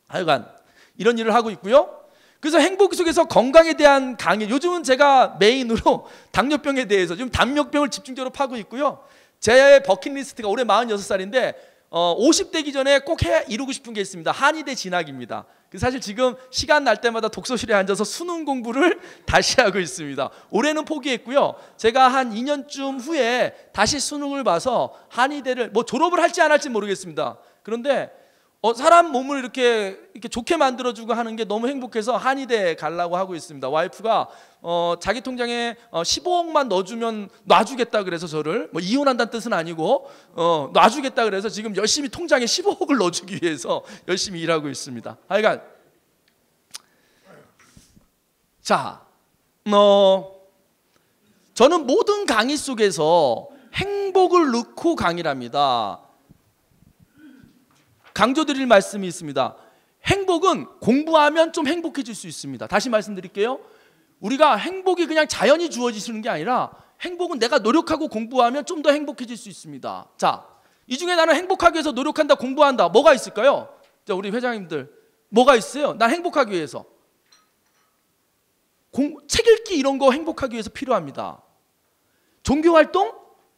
하여간 이런 일을 하고 있고요. 그래서 행복 속에서 건강에 대한 강의, 요즘은 제가 메인으로 당뇨병에 대해서 지금 당뇨병을 집중적으로 파고 있고요. 제 버킷리스트가 올해 46살인데 50대기 전에 꼭 이루고 싶은 게 있습니다. 한의대 진학입니다. 사실 지금 시간 날 때마다 독서실에 앉아서 수능 공부를 다시 하고 있습니다. 올해는 포기했고요. 제가 한 2년쯤 후에 다시 수능을 봐서 한의대를 졸업을 할지 안 할지 모르겠습니다. 그런데 사람 몸을 이렇게 좋게 만들어주고 하는 게 너무 행복해서 한의대 가려고 하고 있습니다. 와이프가 자기 통장에 15억만 넣어주면 놔주겠다 그래서 저를, 이혼한다는 뜻은 아니고 놔주겠다 그래서 지금 열심히 통장에 15억을 넣어주기 위해서 열심히 일하고 있습니다. 하여간 자, 저는 모든 강의 속에서 행복을 넣고 강의를 합니다. 강조드릴 말씀이 있습니다. 행복은 공부하면 좀 행복해질 수 있습니다. 다시 말씀드릴게요. 우리가 행복이 그냥 자연히 주어지는 게 아니라, 행복은 내가 노력하고 공부하면 좀 더 행복해질 수 있습니다. 자, 이 중에 나는 행복하기 위해서 노력한다, 공부한다, 뭐가 있을까요? 자, 우리 회장님들, 뭐가 있어요? 난 행복하기 위해서. 책 읽기 이런 거 행복하기 위해서 필요합니다. 종교활동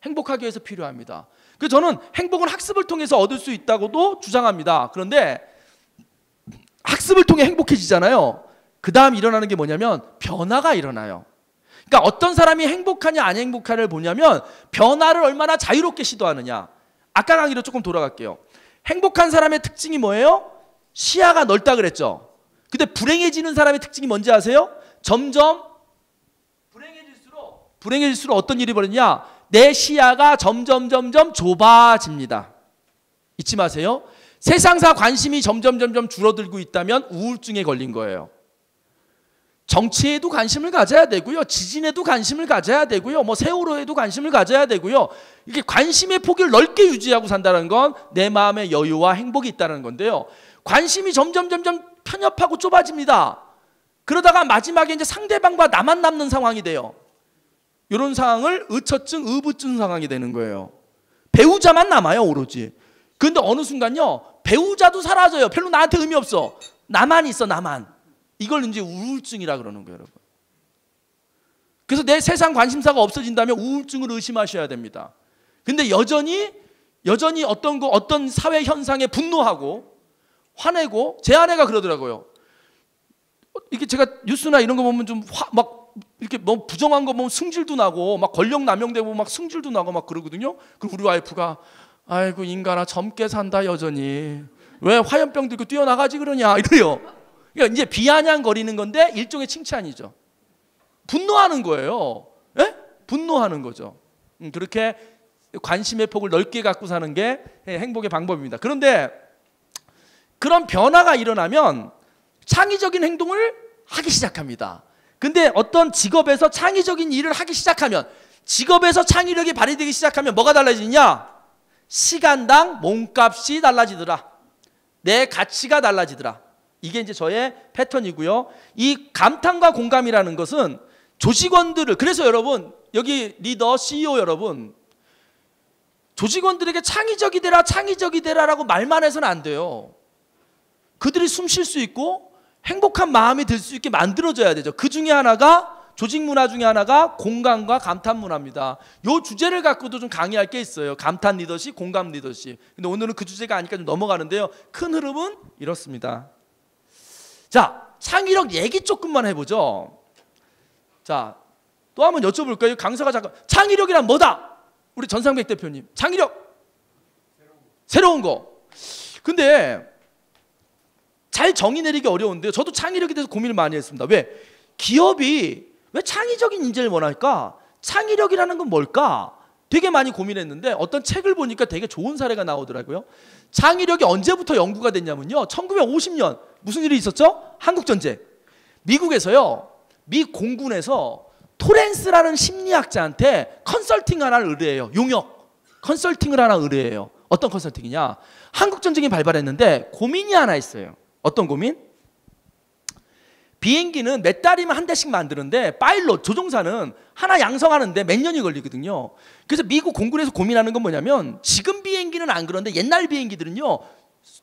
행복하기 위해서 필요합니다. 그래서 저는 행복은 학습을 통해서 얻을 수 있다고도 주장합니다. 그런데 학습을 통해 행복해지잖아요. 그 다음 일어나는 게 뭐냐면 변화가 일어나요. 그러니까 어떤 사람이 행복하냐 안 행복하냐를 보냐면 변화를 얼마나 자유롭게 시도하느냐. 아까 강의로 조금 돌아갈게요. 행복한 사람의 특징이 뭐예요? 시야가 넓다 그랬죠. 근데 불행해지는 사람의 특징이 뭔지 아세요? 점점 불행해질수록 어떤 일이 벌어지냐? 내 시야가 점점 좁아집니다. 잊지 마세요. 세상사 관심이 점점 줄어들고 있다면 우울증에 걸린 거예요. 정치에도 관심을 가져야 되고요. 지진에도 관심을 가져야 되고요. 뭐 세월호에도 관심을 가져야 되고요. 이게 관심의 폭을 넓게 유지하고 산다는 건 내 마음의 여유와 행복이 있다는 건데요. 관심이 점점 편협하고 좁아집니다. 그러다가 마지막에 이제 상대방과 나만 남는 상황이 돼요. 이런 상황을 의처증, 의부증 상황이 되는 거예요. 배우자만 남아요, 오로지. 그런데 어느 순간요, 배우자도 사라져요. 별로 나한테 의미 없어. 나만 있어, 나만. 이걸 이제 우울증이라 그러는 거예요, 여러분. 그래서 내 세상 관심사가 없어진다면 우울증을 의심하셔야 됩니다. 근데 여전히 어떤 사회 현상에 분노하고 화내고, 제 아내가 그러더라고요. 이게 제가 뉴스나 이런 거 보면 좀 막 이렇게 뭐 부정한 거 보면 승질도 나고 막 권력 남용되고 막 승질도 나고 막 그러거든요. 그리고 우리 와이프가 아이고 인간아 젊게 산다 여전히 왜 화염병 들고 뛰어나가지 그러냐 이래요. 그러니까 이제 비아냥거리는 건데 일종의 칭찬이죠. 분노하는 거예요. 예? 분노하는 거죠. 그렇게 관심의 폭을 넓게 갖고 사는 게 행복의 방법입니다. 그런데 그런 변화가 일어나면 창의적인 행동을 하기 시작합니다. 근데 어떤 직업에서 창의적인 일을 하기 시작하면, 직업에서 창의력이 발휘되기 시작하면 뭐가 달라지냐? 시간당 몸값이 달라지더라. 내 가치가 달라지더라. 이게 이제 저의 패턴이고요. 이 감탄과 공감이라는 것은 조직원들을, 그래서 여러분 여기 리더, CEO 여러분, 조직원들에게 창의적이 되라 라고 말만 해서는 안 돼요. 그들이 숨 쉴 수 있고 행복한 마음이 들 수 있게 만들어줘야 되죠. 그 중에 하나가, 조직 문화 중에 하나가 공감과 감탄 문화입니다. 이 주제를 갖고도 좀 강의할 게 있어요. 감탄 리더십, 공감 리더십. 근데 오늘은 그 주제가 아니니까 좀 넘어가는데요. 큰 흐름은 이렇습니다. 자, 창의력 얘기 조금만 해보죠. 자, 또 한번 여쭤볼까요? 강사가 잠깐, 창의력이란 뭐다? 우리 전상백 대표님, 창의력 새로운 거. 근데 잘 정의 내리기 어려운데요. 저도 창의력에 대해서 고민을 많이 했습니다. 왜? 기업이 왜 창의적인 인재를 원할까? 창의력이라는 건 뭘까? 되게 많이 고민했는데 어떤 책을 보니까 되게 좋은 사례가 나오더라고요. 창의력이 언제부터 연구가 됐냐면요. 1950년 무슨 일이 있었죠? 한국전쟁. 미국에서요. 미 공군에서 토렌스라는 심리학자한테 컨설팅 하나를 의뢰해요. 용역 컨설팅을 하나 의뢰해요. 어떤 컨설팅이냐? 한국전쟁이 발발했는데 고민이 하나 있어요. 어떤 고민? 비행기는 몇 달이면 한 대씩 만드는데 파일럿, 조종사는 하나 양성하는데 몇 년이 걸리거든요. 그래서 미국 공군에서 고민하는 건 뭐냐면, 지금 비행기는 안 그런데 옛날 비행기들은요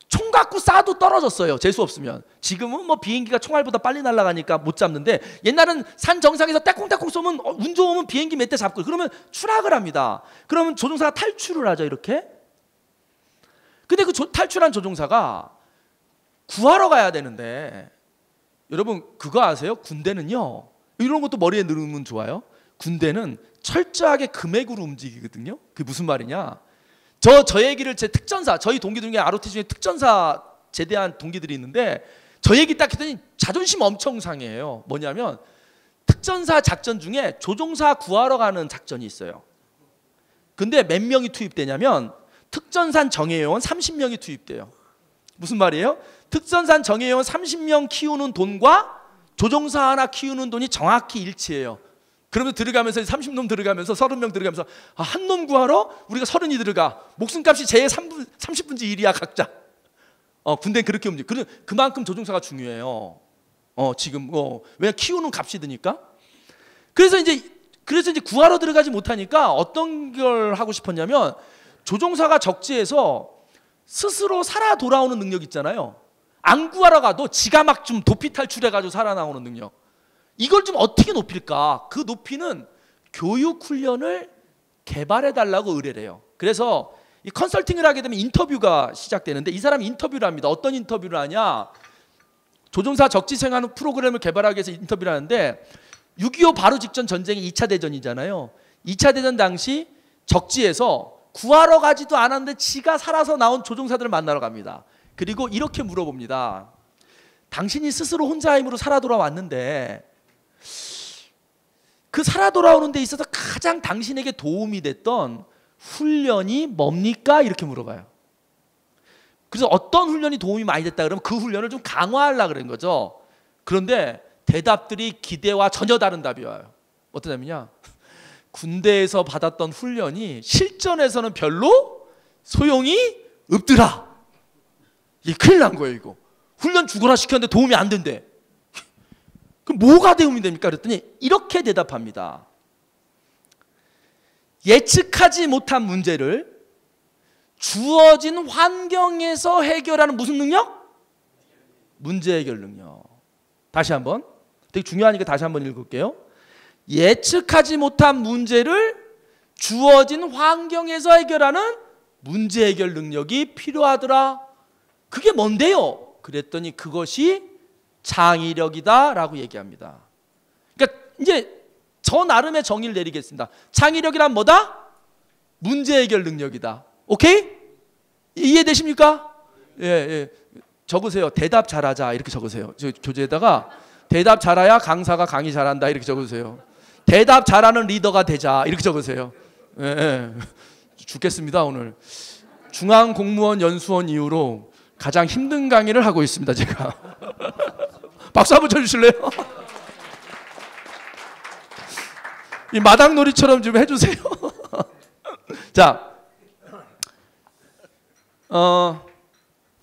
총 갖고 쏴도 떨어졌어요. 재수 없으면. 지금은 뭐 비행기가 총알보다 빨리 날아가니까 못 잡는데, 옛날은 산 정상에서 떼콩떼콩 쏘면 운 좋으면 비행기 몇 대 잡고, 그러면 추락을 합니다. 그러면 조종사가 탈출을 하죠, 이렇게. 근데 그 탈출한 조종사가 구하러 가야 되는데, 여러분 그거 아세요? 군대는요, 이런 것도 머리에 넣으면 좋아요. 군대는 철저하게 금액으로 움직이거든요. 그게 무슨 말이냐? 저 얘기를 제 특전사, 저희 동기들 중에 ROT 중에 특전사 제대한 동기들이 있는데, 저 얘기 딱 했더니 자존심 엄청 상해요. 뭐냐면 특전사 작전 중에 조종사 구하러 가는 작전이 있어요. 근데 몇 명이 투입되냐면 특전산 정예요원 30명이 투입돼요. 무슨 말이에요? 특전산 정예요원 30명 키우는 돈과 조종사 하나 키우는 돈이 정확히 일치해요. 그러면 들어가면서 30놈 들어가면서 30명 들어가면서 한 놈 구하러 우리가 30이 들어가. 목숨값이 제 30분지 1이야 각자. 군대는 그렇게 움직여. 그만큼 조종사가 중요해요. 지금 왜 키우는 값이 드니까. 그래서 이제 구하러 들어가지 못하니까 어떤 걸 하고 싶었냐면, 조종사가 적지에서 스스로 살아 돌아오는 능력 있잖아요. 안 구하러 가도 지가 막 좀 도피 탈출해가지고 살아나오는 능력. 이걸 좀 어떻게 높일까? 그 높이는 교육 훈련을 개발해달라고 의뢰를 해요. 그래서 이 컨설팅을 하게 되면 인터뷰가 시작되는데 이 사람이 인터뷰를 합니다. 어떤 인터뷰를 하냐? 조종사 적지생하는 프로그램을 개발하기 위해서 인터뷰를 하는데 6.25 바로 직전 전쟁이 2차 대전이잖아요. 2차 대전 당시 적지에서 구하러 가지도 않았는데 지가 살아서 나온 조종사들을 만나러 갑니다. 그리고 이렇게 물어봅니다. 당신이 스스로 혼자 힘으로 살아 돌아왔는데 그 살아 돌아오는 데 있어서 가장 당신에게 도움이 됐던 훈련이 뭡니까? 이렇게 물어봐요. 그래서 어떤 훈련이 도움이 많이 됐다 그러면 그 훈련을 좀 강화하려고 그런 거죠. 그런데 대답들이 기대와 전혀 다른 답이 와요. 어떤 답이냐? 군대에서 받았던 훈련이 실전에서는 별로 소용이 없더라. 이게 큰일 난 거예요, 이거. 훈련 죽어라 시켰는데 도움이 안 된대. 그럼 뭐가 도움이 됩니까? 그랬더니 이렇게 대답합니다. 예측하지 못한 문제를 주어진 환경에서 해결하는 무슨 능력? 문제 해결 능력. 다시 한번. 되게 중요하니까 다시 한번 읽을게요. 예측하지 못한 문제를 주어진 환경에서 해결하는 문제 해결 능력이 필요하더라. 그게 뭔데요? 그랬더니 그것이 창의력이다라고 얘기합니다. 그러니까 이제 저 나름의 정의를 내리겠습니다. 창의력이란 뭐다? 문제 해결 능력이다. 오케이? 이해되십니까? 예, 예. 적으세요. 대답 잘하자 이렇게 적으세요. 저 교재에다가 대답 잘해야 강사가 강의 잘한다 이렇게 적으세요. 대답 잘하는 리더가 되자 이렇게 적으세요. 예, 예. 죽겠습니다 오늘. 중앙공무원 연수원 이후로 가장 힘든 강의를 하고 있습니다 제가. 박수 한번 쳐주실래요? 이 마당놀이처럼 좀 해주세요. 자,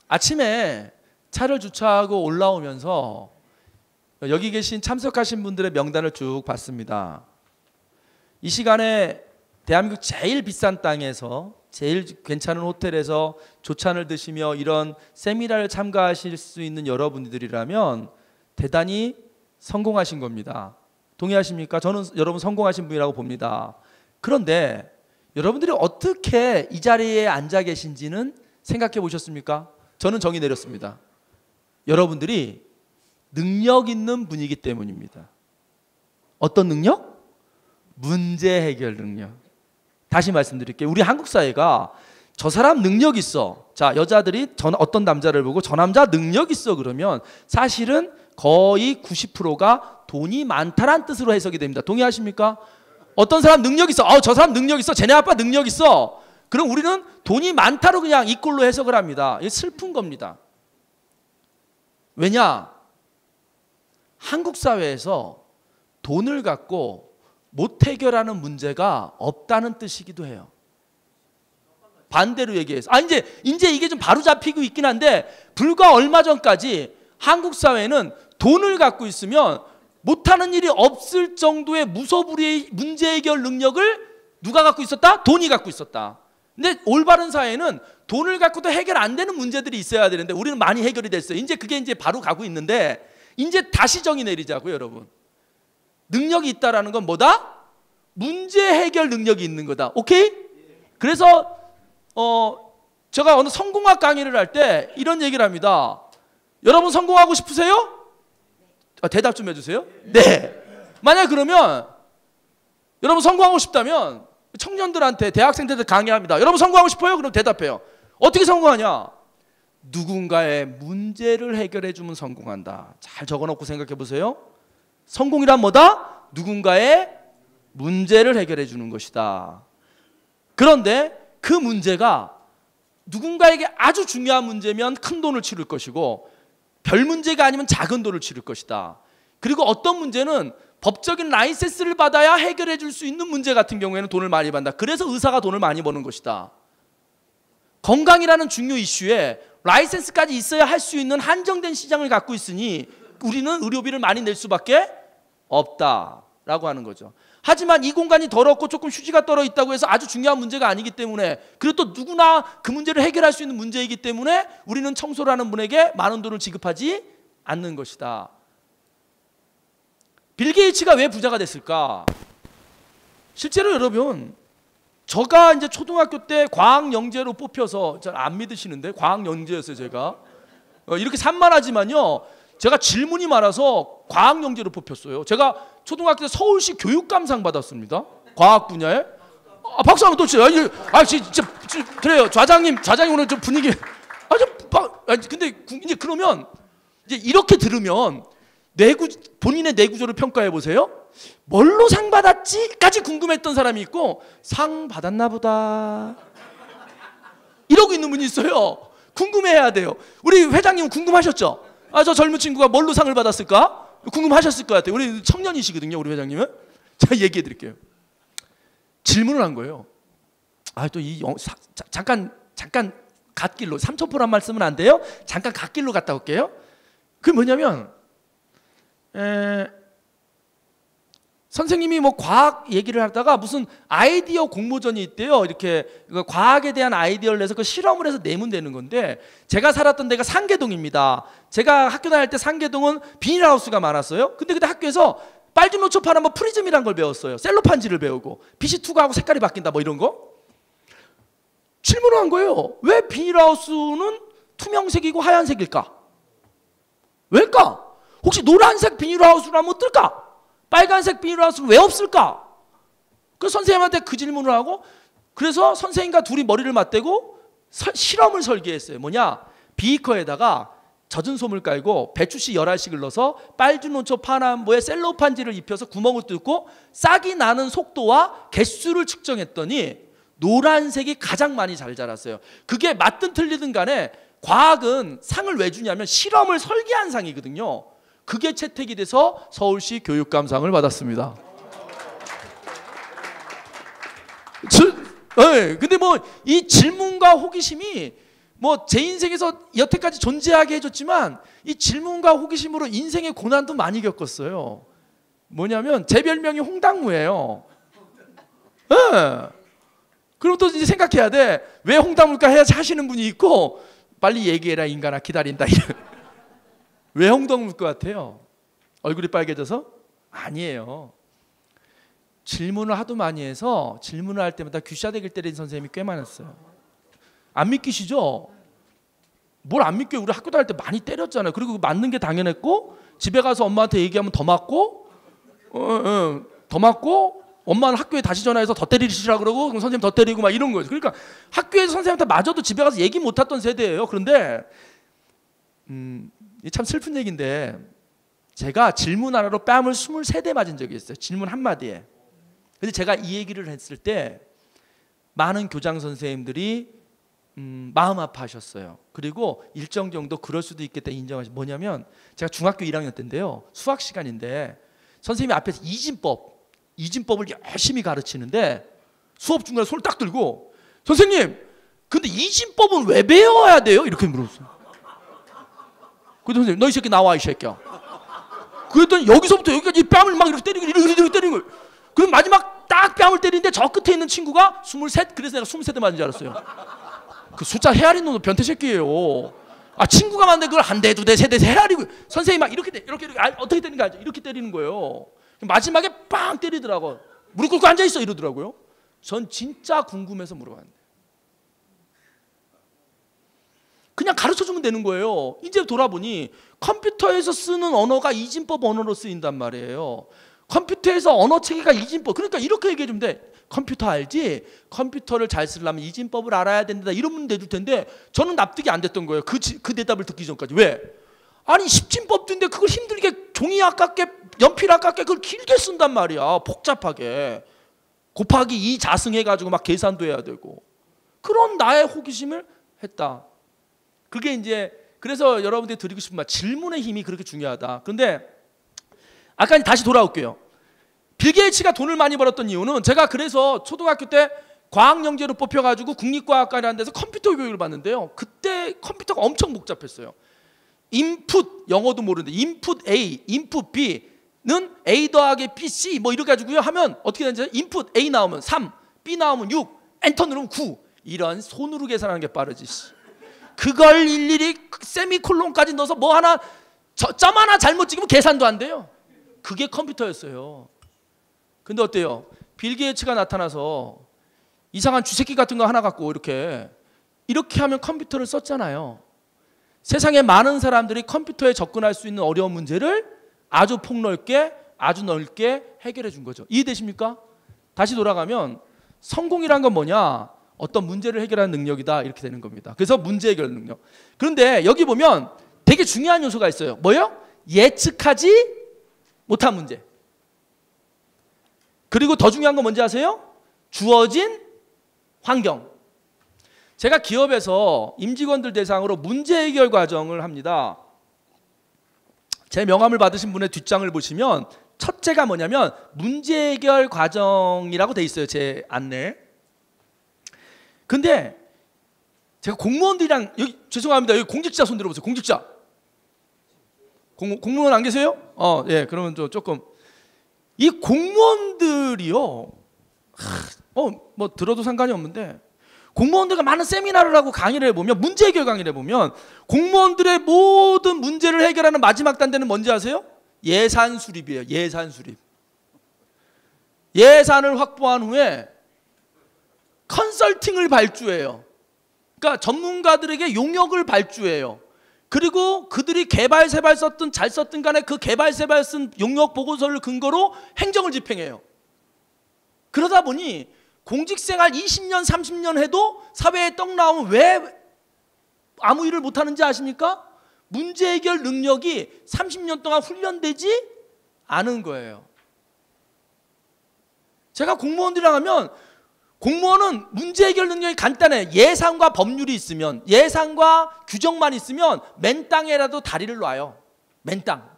아침에 차를 주차하고 올라오면서 여기 계신 참석하신 분들의 명단을 쭉 봤습니다. 이 시간에 대한민국 제일 비싼 땅에서 제일 괜찮은 호텔에서 조찬을 드시며 이런 세미나를 참가하실 수 있는 여러분들이라면 대단히 성공하신 겁니다. 동의하십니까? 저는 여러분 성공하신 분이라고 봅니다. 그런데 여러분들이 어떻게 이 자리에 앉아 계신지는 생각해 보셨습니까? 저는 정의 내렸습니다. 여러분들이 능력 있는 분이기 때문입니다. 어떤 능력? 문제 해결 능력. 다시 말씀드릴게요. 우리 한국 사회가 저 사람 능력 있어. 자, 여자들이 어떤 남자를 보고 저 남자 능력 있어 그러면 사실은 거의 90%가 돈이 많다란 뜻으로 해석이 됩니다. 동의하십니까? 어떤 사람 능력 있어. 저 사람 능력 있어. 쟤네 아빠 능력 있어. 그럼 우리는 돈이 많다로 그냥 이꼴로 해석을 합니다. 이게 슬픈 겁니다. 왜냐? 한국 사회에서 돈을 갖고 못 해결하는 문제가 없다는 뜻이기도 해요. 반대로 얘기해서 이제 이게 좀 바로 잡히고 있긴 한데 불과 얼마 전까지 한국 사회는 돈을 갖고 있으면 못하는 일이 없을 정도의 무소불위의 문제 해결 능력을 누가 갖고 있었다? 돈이 갖고 있었다. 근데 올바른 사회는 돈을 갖고도 해결 안 되는 문제들이 있어야 되는데 우리는 많이 해결이 됐어요. 이제 그게 이제 바로 가고 있는데 이제 다시 정의 내리자고요, 여러분. 능력이 있다라는 건 뭐다? 문제 해결 능력이 있는 거다. 오케이? 그래서 제가 어느 성공학 강의를 할 때 이런 얘기를 합니다. 여러분 성공하고 싶으세요? 대답 좀 해주세요. 네. 만약 그러면 여러분 성공하고 싶다면 청년들한테 대학생들한테 강의합니다. 여러분 성공하고 싶어요? 그럼 대답해요. 어떻게 성공하냐? 누군가의 문제를 해결해 주면 성공한다. 잘 적어놓고 생각해 보세요. 성공이란 뭐다? 누군가의 문제를 해결해 주는 것이다. 그런데 그 문제가 누군가에게 아주 중요한 문제면 큰 돈을 치를 것이고 별 문제가 아니면 작은 돈을 치를 것이다. 그리고 어떤 문제는 법적인 라이센스를 받아야 해결해 줄 수 있는 문제 같은 경우에는 돈을 많이 받는다. 그래서 의사가 돈을 많이 버는 것이다. 건강이라는 중요 이슈에 라이센스까지 있어야 할 수 있는 한정된 시장을 갖고 있으니 우리는 의료비를 많이 낼 수밖에 없다. 라고 하는 거죠. 하지만 이 공간이 더럽고 조금 휴지가 떨어 있다고 해서 아주 중요한 문제가 아니기 때문에, 그리고 또 누구나 그 문제를 해결할 수 있는 문제이기 때문에 우리는 청소라는 분에게 많은 돈을 지급하지 않는 것이다. 빌 게이츠가 왜 부자가 됐을까? 실제로 여러분, 제가 이제 초등학교 때 과학 영재로 뽑혀서, 잘 안 믿으시는데 과학 영재였어요 제가. 이렇게 산만하지만요, 제가 질문이 많아서 과학 영재로 뽑혔어요. 제가 초등학교 때 서울시 교육감상 받았습니다. 과학 분야에. 박수 한번 또 주세요. 진짜 그래요. 좌장님 오늘 좀 분위기. 근데 이제 그러면 이제 이렇게 들으면 본인의 뇌구조를 평가해 보세요. 뭘로 상 받았지?까지 궁금했던 사람이 있고, 상 받았나 보다 이러고 있는 분이 있어요. 궁금해해야 돼요. 우리 회장님은 궁금하셨죠? 저 젊은 친구가 뭘로 상을 받았을까? 궁금하셨을 것 같아요. 우리 청년이시거든요, 우리 회장님은. 제가 얘기해 드릴게요. 질문을 한 거예요. 잠깐 갓길로, 삼천포란 말 쓰면 안 돼요? 잠깐 갓길로 갔다 올게요. 그게 뭐냐면, 선생님이 뭐 과학 얘기를 하다가 무슨 아이디어 공모전이 있대요. 이렇게 과학에 대한 아이디어를 내서 그 실험을 해서 내면 되는 건데, 제가 살았던 데가 상계동입니다. 제가 학교 다닐 때 상계동은 비닐하우스가 많았어요. 근데 그때 학교에서 빨주노초파나 뭐 프리즘이란 걸 배웠어요. 셀로판지를 배우고 빛이 투과하고 색깔이 바뀐다 뭐 이런 거. 질문을 한 거예요. 왜 비닐하우스는 투명색이고 하얀색일까? 왜일까? 혹시 노란색 비닐하우스라면 어떨까? 빨간색 비닐하우스는 왜 없을까? 그 선생님한테 그 질문을 하고, 그래서 선생님과 둘이 머리를 맞대고 실험을 설계했어요. 뭐냐? 비커에다가 젖은 솜을 깔고 배추씨 11씩을 넣어서 빨주노초 파남보에 셀로판지를 입혀서 구멍을 뚫고 싹이 나는 속도와 개수를 측정했더니 노란색이 가장 많이 잘 자랐어요. 그게 맞든 틀리든 간에 과학은 상을 왜 주냐면 실험을 설계한 상이거든요. 그게 채택이 돼서 서울시 교육감상을 받았습니다. 근데 뭐 이 질문과 호기심이 뭐 제 인생에서 여태까지 존재하게 해줬지만, 이 질문과 호기심으로 인생의 고난도 많이 겪었어요. 뭐냐면 제 별명이 홍당무예요. 그럼 또 이제 생각해야 돼. 왜 홍당무일까 해야지 하시는 분이 있고, 빨리 얘기해라 인간아 기다린다. 왜 홍당무일 것 같아요? 얼굴이 빨개져서? 아니에요. 질문을 하도 많이 해서 질문을 할 때마다 귀싸대기를 때리는 선생님이 꽤 많았어요. 안 믿기시죠? 뭘 안 믿겨요? 우리 학교 다닐 때 많이 때렸잖아요. 그리고 맞는 게 당연했고, 집에 가서 엄마한테 얘기하면 더 맞고, 더 맞고, 엄마는 학교에 다시 전화해서 더 때리시라 그러고, 그럼 선생님 더 때리고 막 이런 거예요. 그러니까 학교에서 선생님한테 맞아도 집에 가서 얘기 못 했던 세대예요. 그런데 참 슬픈 얘기인데, 제가 질문 하나로 뺨을 23대 맞은 적이 있어요. 질문 한마디에. 근데 제가 이 얘기를 했을 때 많은 교장 선생님들이 마음 아파하셨어요. 그리고 일정 정도 그럴 수도 있겠다 인정하시고, 뭐냐면 제가 중학교 1학년 때인데요, 수학 시간인데 선생님이 앞에서 이진법을 열심히 가르치는데 수업 중간에 손을 딱 들고, 선생님 근데 이진법은 왜 배워야 돼요? 이렇게 물었어요. 그래서 선생님, 너 이 새끼 나와 이 새끼야. 그랬더니 여기서부터 여기까지 뺨을 막 이렇게 때리고 이렇게 때리는 거예요. 그럼 마지막 딱 뺨을 때리는데 저 끝에 있는 친구가 23, 그래서 내가 23대 맞은 줄 알았어요. 그 숫자 헤아리는 놈은 변태 새끼예요. 친구가 만든 그걸 한 대, 두 대, 세 대 헤아리고, 선생님이 막 이렇게 어떻게 때리는 거 알죠? 이렇게 때리는 거예요. 마지막에 빵 때리더라고. 무릎 꿇고 앉아 있어 이러더라고요. 전 진짜 궁금해서 물어봤는데 그냥 가르쳐주면 되는 거예요. 이제 돌아보니 컴퓨터에서 쓰는 언어가 이진법 언어로 쓰인단 말이에요. 컴퓨터에서 언어 체계가 이진법. 그러니까 이렇게 얘기해 주면 돼. 컴퓨터 알지? 컴퓨터를 잘 쓰려면 이진법을 알아야 된다. 이러면 돼줄 텐데 저는 납득이 안 됐던 거예요. 그 대답을 듣기 전까지. 왜? 아니 10진법도인데 그걸 힘들게 종이 아깝게 연필 아깝게 그걸 길게 쓴단 말이야. 복잡하게. 곱하기 2 자승해가지고 막 계산도 해야 되고. 그런 나의 호기심을 했다. 그게 이제 그래서 여러분들이 드리고 싶은 말, 질문의 힘이 그렇게 중요하다. 그런데 아까 다시 돌아올게요. 빌 게이츠가 돈을 많이 벌었던 이유는, 제가 그래서 초등학교 때 과학영재로 뽑혀가지고 국립과학관이라는 데서 컴퓨터 교육을 받는데요. 그때 컴퓨터가 엄청 복잡했어요. 인풋, 영어도 모르는데 인풋 A, 인풋 B, A 더하기 B, C 뭐 이렇게 가지고요 하면 어떻게 되는지 인풋 A 나오면 3, B 나오면 6, 엔터 누르면 9. 이런 손으로 계산하는 게 빠르지. 그걸 일일이 세미콜론까지 넣어서 뭐 하나 점 하나 잘못 찍으면 계산도 안 돼요. 그게 컴퓨터였어요. 근데 어때요? 빌 게이츠가 나타나서 이상한 쥐새끼 같은 거 하나 갖고 이렇게 하면 컴퓨터를 썼잖아요. 세상에 많은 사람들이 컴퓨터에 접근할 수 있는 어려운 문제를 아주 폭넓게 아주 넓게 해결해 준 거죠. 이해되십니까? 다시 돌아가면 성공이란 건 뭐냐? 어떤 문제를 해결하는 능력이다 이렇게 되는 겁니다. 그래서 문제 해결 능력. 그런데 여기 보면 되게 중요한 요소가 있어요. 뭐예요? 예측하지 못한 문제. 그리고 더 중요한 건 뭔지 아세요? 주어진 환경. 제가 기업에서 임직원들 대상으로 문제 해결 과정을 합니다. 제 명함을 받으신 분의 뒷장을 보시면 첫째가 뭐냐면 문제 해결 과정이라고 돼 있어요. 제 안내. 근데 제가 공무원들이랑 여기 죄송합니다. 여기 공직자 손 들어보세요. 공직자. 공무원 안 계세요? 예. 그러면 조금 이 공무원들이요. 뭐 들어도 상관이 없는데 공무원들과 많은 세미나를 하고 강의를 해보면 문제 해결 강의를 해보면 공무원들의 모든 문제를 해결하는 마지막 단계는 뭔지 아세요? 예산 수립이에요. 예산 수립. 예산을 확보한 후에 컨설팅을 발주해요. 그러니까 전문가들에게 용역을 발주해요. 그리고 그들이 개발세발 썼든 잘 썼든 간에 그 개발세발 쓴 용역 보고서를 근거로 행정을 집행해요. 그러다 보니 공직생활 20년 30년 해도 사회에 떡 나오면 왜 아무 일을 못하는지 아십니까? 문제 해결 능력이 30년 동안 훈련되지 않은 거예요. 제가 공무원들이랑 하면 공무원은 문제 해결 능력이 간단해. 예산과 법률이 있으면, 예산과 규정만 있으면 맨 땅에라도 다리를 놔요. 맨 땅.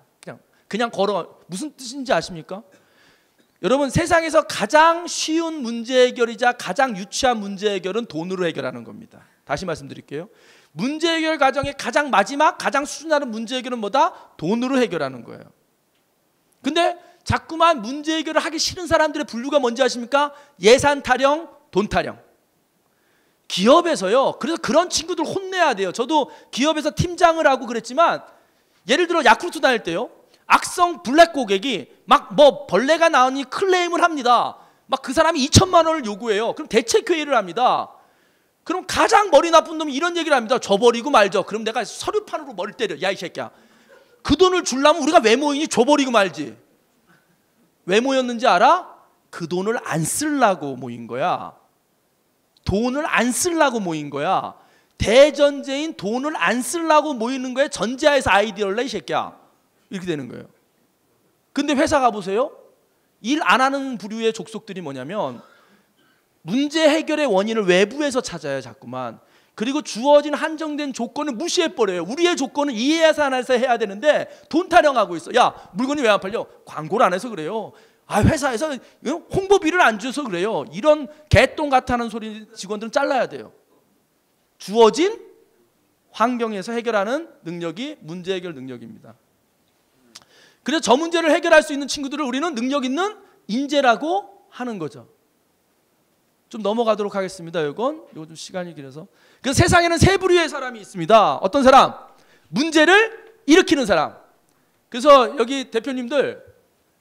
그냥 걸어. 무슨 뜻인지 아십니까? 여러분, 세상에서 가장 쉬운 문제 해결이자 가장 유치한 문제 해결은 돈으로 해결하는 겁니다. 다시 말씀드릴게요. 문제 해결 과정의 가장 마지막, 가장 수준하는 문제 해결은 뭐다? 돈으로 해결하는 거예요. 근데 자꾸만 문제 해결을 하기 싫은 사람들의 분류가 뭔지 아십니까? 예산 타령, 돈 타령. 기업에서요. 그래서 그런 친구들 혼내야 돼요. 저도 기업에서 팀장을 하고 그랬지만 예를 들어 야쿠르트 다닐 때요. 악성 블랙 고객이 막 뭐 벌레가 나오니 클레임을 합니다. 막 그 사람이 2천만 원을 요구해요. 그럼 대책회의를 합니다. 그럼 가장 머리 나쁜 놈이 이런 얘기를 합니다. 줘버리고 말죠. 그럼 내가 서류판으로 머리를 때려. 야 이 새끼야. 그 돈을 주려면 우리가 왜 모이니? 줘버리고 말지. 왜 모였는지 알아? 그 돈을 안 쓰려고 모인 거야. 돈을 안 쓰려고 모인 거야. 대전제인 돈을 안 쓰려고 모이는 거에 전제하에서 아이디어를 내 이 새끼야. 이렇게 되는 거예요. 근데 회사 가보세요. 일 안 하는 부류의 족속들이 뭐냐면 문제 해결의 원인을 외부에서 찾아요. 자꾸만. 그리고 주어진 한정된 조건을 무시해버려요. 우리의 조건은 이 예산에서 해야 되는데 돈 타령하고 있어. 야 물건이 왜 안 팔려? 광고를 안 해서 그래요. 아 회사에서 홍보비를 안 줘서 그래요. 이런 개똥 같다는 소리 직원들은 잘라야 돼요. 주어진 환경에서 해결하는 능력이 문제 해결 능력입니다. 그래서 저 문제를 해결할 수 있는 친구들을 우리는 능력 있는 인재라고 하는 거죠. 좀 넘어가도록 하겠습니다. 이거 좀 시간이 길어서. 그래서 세상에는 세 부류의 사람이 있습니다. 어떤 사람? 문제를 일으키는 사람. 그래서 여기 대표님들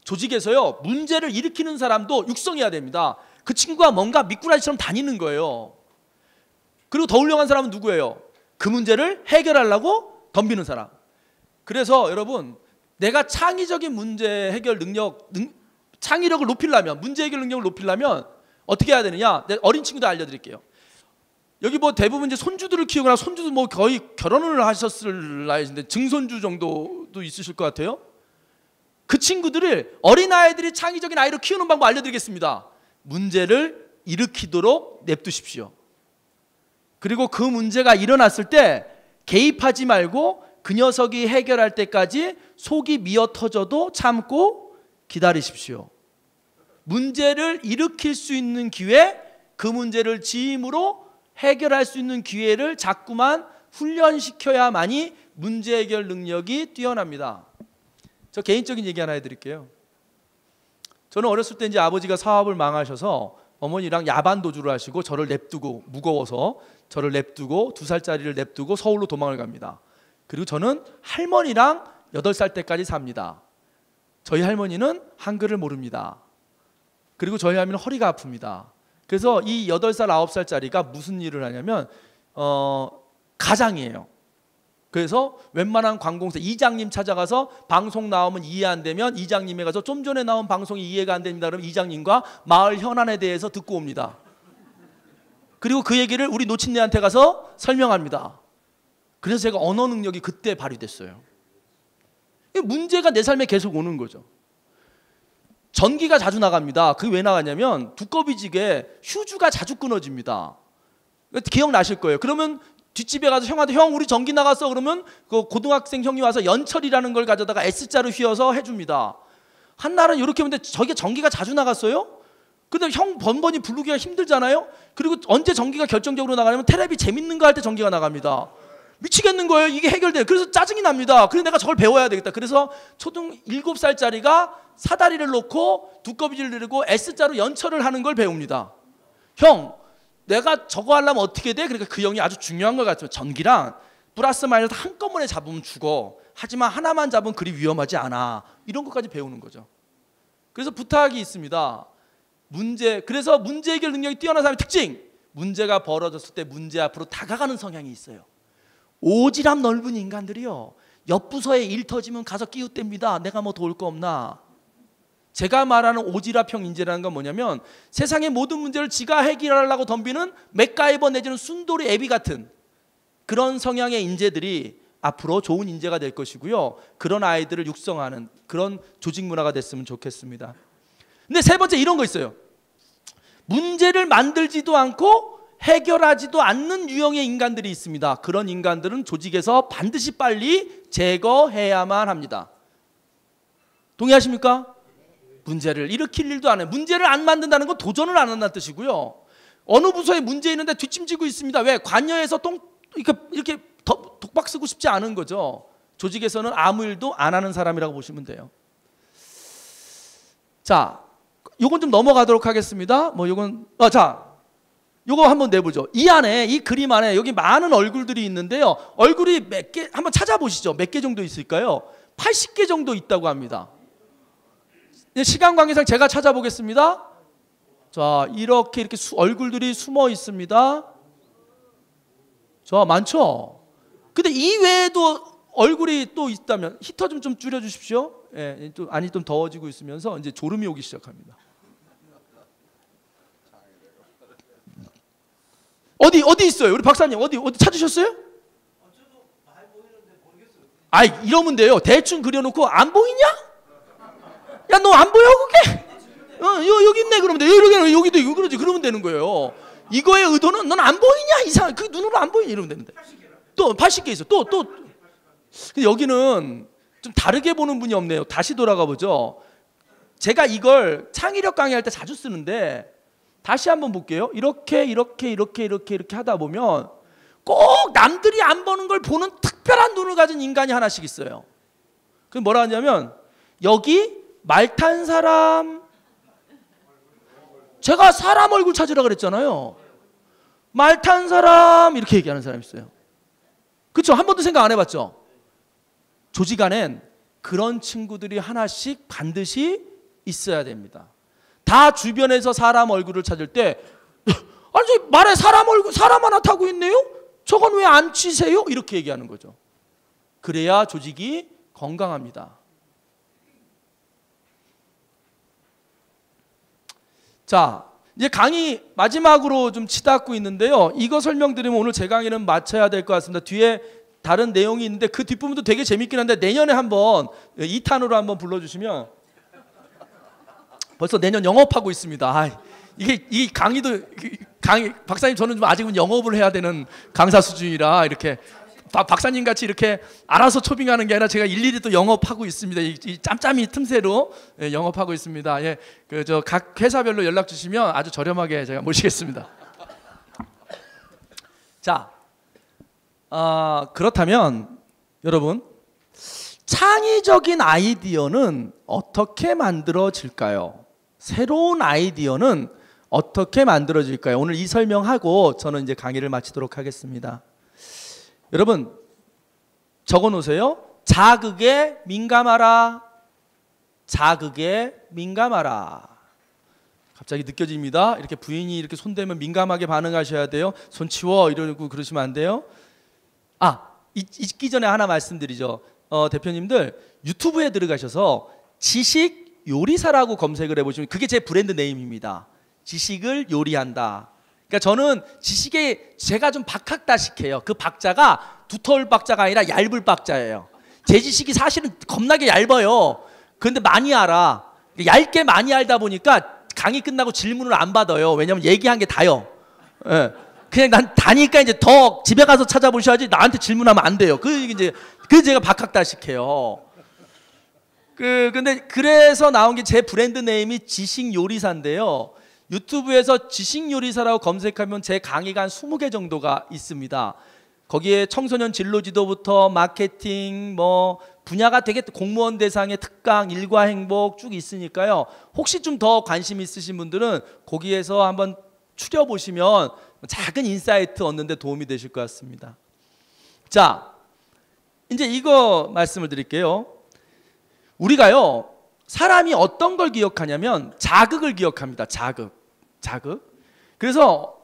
조직에서요. 문제를 일으키는 사람도 육성해야 됩니다. 그 친구가 뭔가 미꾸라지처럼 다니는 거예요. 그리고 더 훌륭한 사람은 누구예요? 그 문제를 해결하려고 덤비는 사람. 그래서 여러분 내가 창의적인 문제 해결 창의력을 높이려면 문제 해결 능력을 높이려면 어떻게 해야 되느냐? 어린 친구들 알려드릴게요. 여기 뭐 대부분 이제 손주들을 키우거나 손주도 뭐 거의 결혼을 하셨을 나이인데 증손주 정도도 있으실 것 같아요. 그 친구들을 어린아이들이 창의적인 아이로 키우는 방법 알려드리겠습니다. 문제를 일으키도록 냅두십시오. 그리고 그 문제가 일어났을 때 개입하지 말고 그 녀석이 해결할 때까지 속이 미어 터져도 참고 기다리십시오. 문제를 일으킬 수 있는 기회, 그 문제를 지음으로 해결할 수 있는 기회를 자꾸만 훈련시켜야만이 문제 해결 능력이 뛰어납니다. 저 개인적인 얘기 하나 해드릴게요. 저는 어렸을 때 이제 아버지가 사업을 망하셔서 어머니랑 야반 도주를 하시고 저를 냅두고, 무거워서 저를 냅두고 2살짜리를 냅두고 서울로 도망을 갑니다. 그리고 저는 할머니랑 8살 때까지 삽니다. 저희 할머니는 한글을 모릅니다. 그리고 저희 할머니는 허리가 아픕니다. 그래서 이 8살, 9살짜리가 무슨 일을 하냐면 가장이에요. 그래서 웬만한 관공서 이장님 찾아가서 방송 나오면 이해 안 되면 이장님에 가서 좀 전에 나온 방송이 이해가 안 됩니다. 그러면 이장님과 마을 현안에 대해서 듣고 옵니다. 그리고 그 얘기를 우리 노친네한테 가서 설명합니다. 그래서 제가 언어 능력이 그때 발휘됐어요. 문제가 내 삶에 계속 오는 거죠. 전기가 자주 나갑니다. 그게 왜 나가냐면 두꺼비지게 휴즈가 자주 끊어집니다. 기억나실 거예요. 그러면 뒷집에 가서 형한테 형 우리 전기 나갔어 그러면 그 고등학생 형이 와서 연철이라는 걸 가져다가 S자로 휘어서 해줍니다. 한날은 이렇게 하는데 저게 전기가 자주 나갔어요? 근데 형 번번이 부르기가 힘들잖아요. 그리고 언제 전기가 결정적으로 나가냐면 텔레비 재밌는 거 할 때 전기가 나갑니다. 미치겠는 거예요. 이게 해결돼요. 그래서 짜증이 납니다. 그래서 내가 저걸 배워야 되겠다. 그래서 초등 7살짜리가 사다리를 놓고 두꺼비지를 들고 S자로 연철을 하는 걸 배웁니다. 형 내가 저거 하려면 어떻게 돼? 그러니까 그 형이 아주 중요한 것 같아요. 전기랑 플러스 마이너스 한꺼번에 잡으면 죽어. 하지만 하나만 잡으면 그리 위험하지 않아. 이런 것까지 배우는 거죠. 그래서 부탁이 있습니다. 그래서 문제 해결 능력이 뛰어난 사람의 특징. 문제가 벌어졌을 때 문제 앞으로 다가가는 성향이 있어요. 오지랖 넓은 인간들이요. 옆 부서에 일 터지면 가서 끼웃댑니다. 내가 뭐 도울 거 없나. 제가 말하는 오지랖형 인재라는 건 뭐냐면 세상의 모든 문제를 지가 해결하려고 덤비는 맥가이버 내지는 순돌이 애비 같은 그런 성향의 인재들이 앞으로 좋은 인재가 될 것이고요. 그런 아이들을 육성하는 그런 조직 문화가 됐으면 좋겠습니다. 근데 세 번째 이런 거 있어요. 문제를 만들지도 않고 해결하지도 않는 유형의 인간들이 있습니다. 그런 인간들은 조직에서 반드시 빨리 제거해야만 합니다. 동의하십니까? 문제를 일으킬 일도 안 해요. 문제를 안 만든다는 건 도전을 안 한다는 뜻이고요. 어느 부서에 문제 있는데 뒷짐지고 있습니다. 왜? 관여해서 이렇게 독박 쓰고 싶지 않은 거죠. 조직에서는 아무 일도 안 하는 사람이라고 보시면 돼요. 자, 요건 좀 넘어가도록 하겠습니다. 요거 한번 내보죠. 이 안에 이 그림 안에 여기 많은 얼굴들이 있는데요. 얼굴이 몇 개 한번 찾아보시죠. 몇 개 정도 있을까요? 80개 정도 있다고 합니다. 시간 관계상 제가 찾아보겠습니다. 자, 이렇게 얼굴들이 숨어 있습니다. 자, 많죠? 근데 이 외에도 얼굴이 또 있다면 히터 좀 줄여 주십시오. 예, 좀 안이 좀 더워지고 있으면서 이제 졸음이 오기 시작합니다. 어디 있어요? 우리 박사님 어디 찾으셨어요? 아이 이러면 돼요. 대충 그려놓고 안 보이냐? 야 너 안 보여 그게? 여기 있네 그러면 돼. 여기도 이거 그러지 그러면 되는 거예요. 이거의 의도는 넌 안 보이냐 이상 그 눈으로 안 보이냐 이러면 되는데 또 80개 있어 또 근데 여기는 좀 다르게 보는 분이 없네요. 다시 돌아가 보죠. 제가 이걸 창의력 강의할 때 자주 쓰는데 다시 한번 볼게요. 이렇게 하다 보면 꼭 남들이 안 보는 걸 보는 특별한 눈을 가진 인간이 하나씩 있어요. 그럼 뭐라 하냐면 여기 말 탄 사람 제가 사람 얼굴 찾으라 그랬잖아요. 말 탄 사람 이렇게 얘기하는 사람이 있어요. 그렇죠? 한 번도 생각 안 해봤죠? 조직 안엔 그런 친구들이 하나씩 반드시 있어야 됩니다. 다 주변에서 사람 얼굴을 찾을 때 아니 저 말에 사람 얼굴 사람 하나 타고 있네요? 저건 왜 안 치세요? 이렇게 얘기하는 거죠. 그래야 조직이 건강합니다. 자, 이제 강의 마지막으로 좀 치닫고 있는데요. 이거 설명드리면 오늘 제 강의는 마쳐야 될 것 같습니다. 뒤에 다른 내용이 있는데 그 뒷부분도 되게 재밌긴 한데 내년에 한번 2탄으로 한번 불러주시면 벌써 내년 영업하고 있습니다. 이게 이 강의도 박사님 저는 좀 아직은 영업을 해야 되는 강사 수준이라 이렇게 박사님 같이 이렇게 알아서 초빙하는 게 아니라 제가 일일이 또 영업하고 있습니다. 이 짬짬이 틈새로 영업하고 있습니다. 예, 각 회사별로 연락 주시면 아주 저렴하게 제가 모시겠습니다. 자, 그렇다면 여러분 창의적인 아이디어는 어떻게 만들어질까요? 새로운 아이디어는 어떻게 만들어질까요? 오늘 이 설명하고 저는 이제 강의를 마치도록 하겠습니다. 여러분 적어 놓으세요. 자극에 민감하라. 자극에 민감하라. 갑자기 느껴집니다. 이렇게 부인이 이렇게 손대면 민감하게 반응하셔야 돼요. 손 치워 이러고 그러시면 안 돼요. 잊기 전에 하나 말씀드리죠. 대표님들 유튜브에 들어가셔서 지식 요리사라고 검색을 해보시면 그게 제 브랜드 네임입니다. 지식을 요리한다. 그러니까 저는 지식에 제가 좀 박학다식해요. 그 박자가 두터울 박자가 아니라 얇을 박자예요. 제 지식이 사실은 겁나게 얇아요. 그런데 많이 알아. 얇게 많이 알다 보니까 강의 끝나고 질문을 안 받아요. 왜냐면 얘기한 게 다요. 예. 그냥 난 다니까 이제 더 집에 가서 찾아보셔야지 나한테 질문하면 안 돼요. 그 제가 박학다식해요. 근데 그래서 나온 게 제 브랜드 네임이 지식 요리사인데요. 유튜브에서 지식 요리사라고 검색하면 제 강의가 한 20개 정도가 있습니다. 거기에 청소년 진로 지도부터 마케팅 뭐 분야가 되게 공무원 대상의 특강, 일과 행복 쭉 있으니까요. 혹시 좀 더 관심 있으신 분들은 거기에서 한번 추려보시면 작은 인사이트 얻는 데 도움이 되실 것 같습니다. 자, 이제 이거 말씀을 드릴게요. 우리가요, 사람이 어떤 걸 기억하냐면 자극을 기억합니다. 자극. 그래서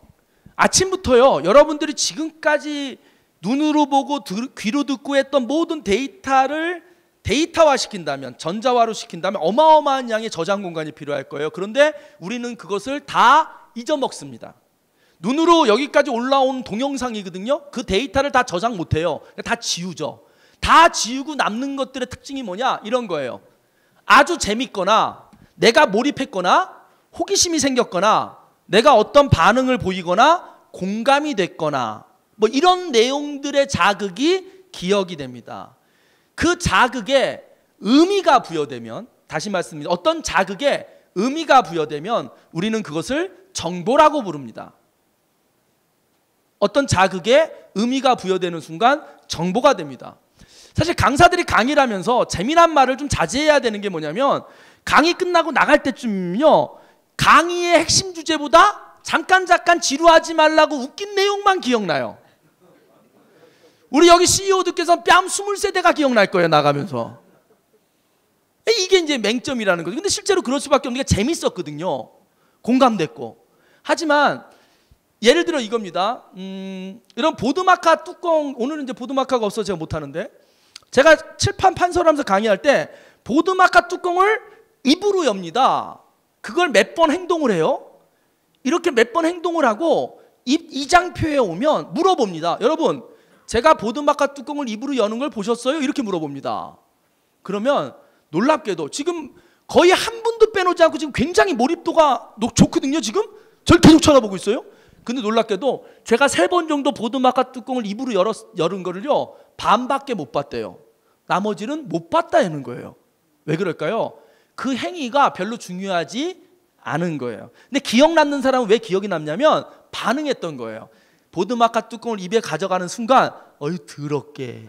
아침부터요, 여러분들이 지금까지 눈으로 보고 귀로 듣고 했던 모든 데이터를 데이터화 시킨다면, 전자화로 시킨다면 어마어마한 양의 저장 공간이 필요할 거예요. 그런데 우리는 그것을 다 잊어먹습니다. 눈으로 여기까지 올라온 동영상이거든요. 그 데이터를 다 저장 못해요. 다 지우죠. 다 지우고 남는 것들의 특징이 뭐냐? 이런 거예요. 아주 재밌거나 내가 몰입했거나 호기심이 생겼거나 내가 어떤 반응을 보이거나 공감이 됐거나 뭐 이런 내용들의 자극이 기억이 됩니다. 그 자극에 의미가 부여되면, 다시 말씀드립니다. 어떤 자극에 의미가 부여되면 우리는 그것을 정보라고 부릅니다. 어떤 자극에 의미가 부여되는 순간 정보가 됩니다. 사실 강사들이 강의를 하면서 재미난 말을 좀 자제해야 되는 게 뭐냐면, 강의 끝나고 나갈 때쯤요, 강의의 핵심 주제보다 잠깐 지루하지 말라고 웃긴 내용만 기억나요. 우리 여기 CEO들께서는 뺨 20세대가 기억날 거예요, 나가면서. 이게 이제 맹점이라는 거죠. 근데 실제로 그럴 수밖에 없는 게 재밌었거든요. 공감됐고. 하지만 예를 들어 이겁니다. 이런 보드마카 뚜껑, 오늘은 이제 보드마카가 없어서 제가 못하는데, 제가 칠판 판서하면서 강의할 때 보드마카 뚜껑을 입으로 엽니다. 그걸 몇 번 행동을 해요. 이렇게 몇 번 행동을 하고 입 이장표에 오면 물어봅니다. 여러분, 제가 보드마카 뚜껑을 입으로 여는 걸 보셨어요? 이렇게 물어봅니다. 그러면 놀랍게도 지금 거의 한 분도 빼놓지 않고 지금 굉장히 몰입도가 좋거든요. 지금 저를 계속 쳐다보고 있어요. 근데 놀랍게도 제가 3번 정도 보드마카 뚜껑을 입으로 열은 거를요, 반밖에 못 봤대요. 나머지는 못 봤다 하는 거예요. 왜 그럴까요? 그 행위가 별로 중요하지 않은 거예요. 근데 기억 남는 사람은 왜 기억이 남냐면 반응했던 거예요. 보드마카 뚜껑을 입에 가져가는 순간 어이 더럽게,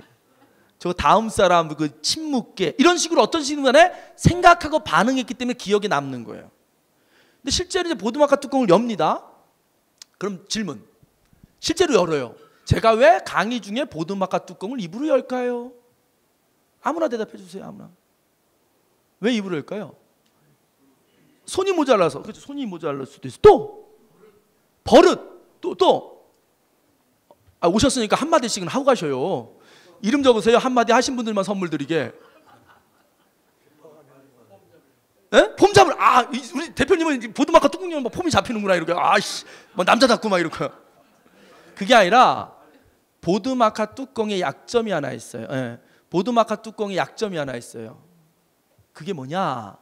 저 다음 사람 그 침 묻게, 이런 식으로 어떤 순간에 생각하고 반응했기 때문에 기억에 남는 거예요. 근데 실제로 이제 보드마카 뚜껑을 엽니다. 그럼 질문, 실제로 열어요. 제가 왜 강의 중에 보드마카 뚜껑을 입으로 열까요? 아무나 대답해 주세요. 아무나. 왜 입으로 열까요? 손이 모자라서. 그렇죠. 손이 모자랄 수도 있어. 또 버릇. 또 오셨으니까 한마디씩은 하고 가셔요. 이름 적으세요. 한마디 하신 분들만 선물 드리게. 예? 폼 잡을. 우리 대표님은 보드마카 뚜껑 열면 폼이 잡히는구나 이렇게. 뭐 남자답고 막 이렇게. 그게 아니라 보드마카 뚜껑에 약점이 하나 있어요. 예. 보드마카 뚜껑에 약점이 하나 있어요. 그게 뭐냐?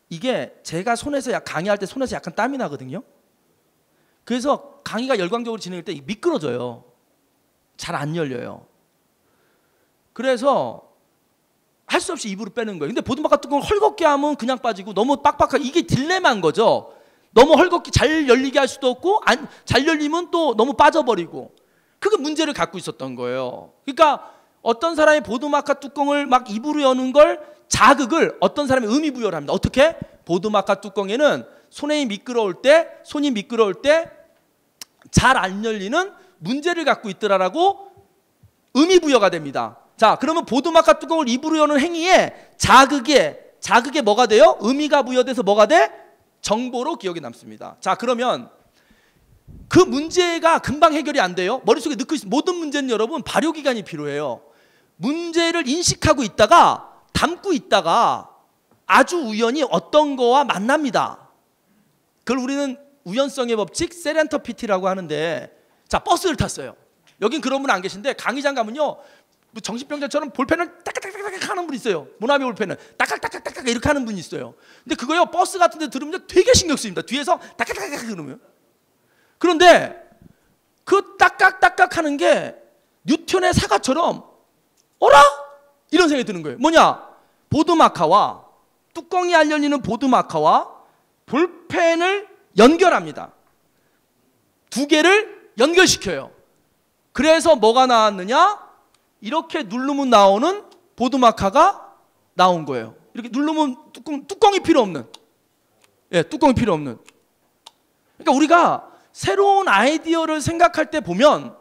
이게 제가 강의할 때 손에서 약간 땀이 나거든요. 그래서 강의가 열광적으로 진행할 때 미끄러져요. 잘 안 열려요. 그래서 할 수 없이 입으로 빼는 거예요. 근데 보드마카 뚜껑을 헐겁게 하면 그냥 빠지고, 너무 빡빡하게, 이게 딜레마인 거죠. 너무 헐겁게 잘 열리게 할 수도 없고, 잘 열리면 또 너무 빠져버리고, 그게 문제를 갖고 있었던 거예요. 그러니까 어떤 사람이 보드마카 뚜껑을 막 입으로 여는 걸, 자극을 어떤 사람이 의미 부여를 합니다. 어떻게? 보드마카 뚜껑에는 손이 미끄러울 때 잘 안 열리는 문제를 갖고 있더라라고 의미 부여가 됩니다. 자, 그러면 보드마카 뚜껑을 입으로 여는 행위에 자극에 뭐가 돼요? 의미가 부여돼서 뭐가 돼? 정보로 기억에 남습니다. 자, 그러면 그 문제가 금방 해결이 안 돼요. 머릿속에 넣고 있는 모든 문제는 여러분 발효기간이 필요해요. 문제를 인식하고 있다가 담고 있다가 아주 우연히 어떤 거와 만납니다. 그걸 우리는 우연성의 법칙 세렌터피티라고 하는데, 자, 버스를 탔어요. 여긴 그런 분 안 계신데 강의장 가면요, 뭐 정신병자처럼 볼펜을 딱딱딱딱 하는 분 있어요. 모나미 볼펜을 딱딱딱딱 이렇게 하는 분이 있어요. 근데 그거요, 버스 같은 데 들으면 되게 신경 쓰입니다. 뒤에서 딱딱딱딱 그러면. 그런데 그 딱딱딱딱 하는 게 뉴턴의 사과처럼 어라? 이런 생각이 드는 거예요. 뭐냐? 보드마카와 뚜껑이 안 열리는 보드마카와 볼펜을 연결합니다. 두 개를 연결시켜요. 그래서 뭐가 나왔느냐? 이렇게 누르면 나오는 보드마카가 나온 거예요. 이렇게 누르면 뚜껑이 필요 없는. 예, 뚜껑이 필요 없는. 그러니까 우리가 새로운 아이디어를 생각할 때 보면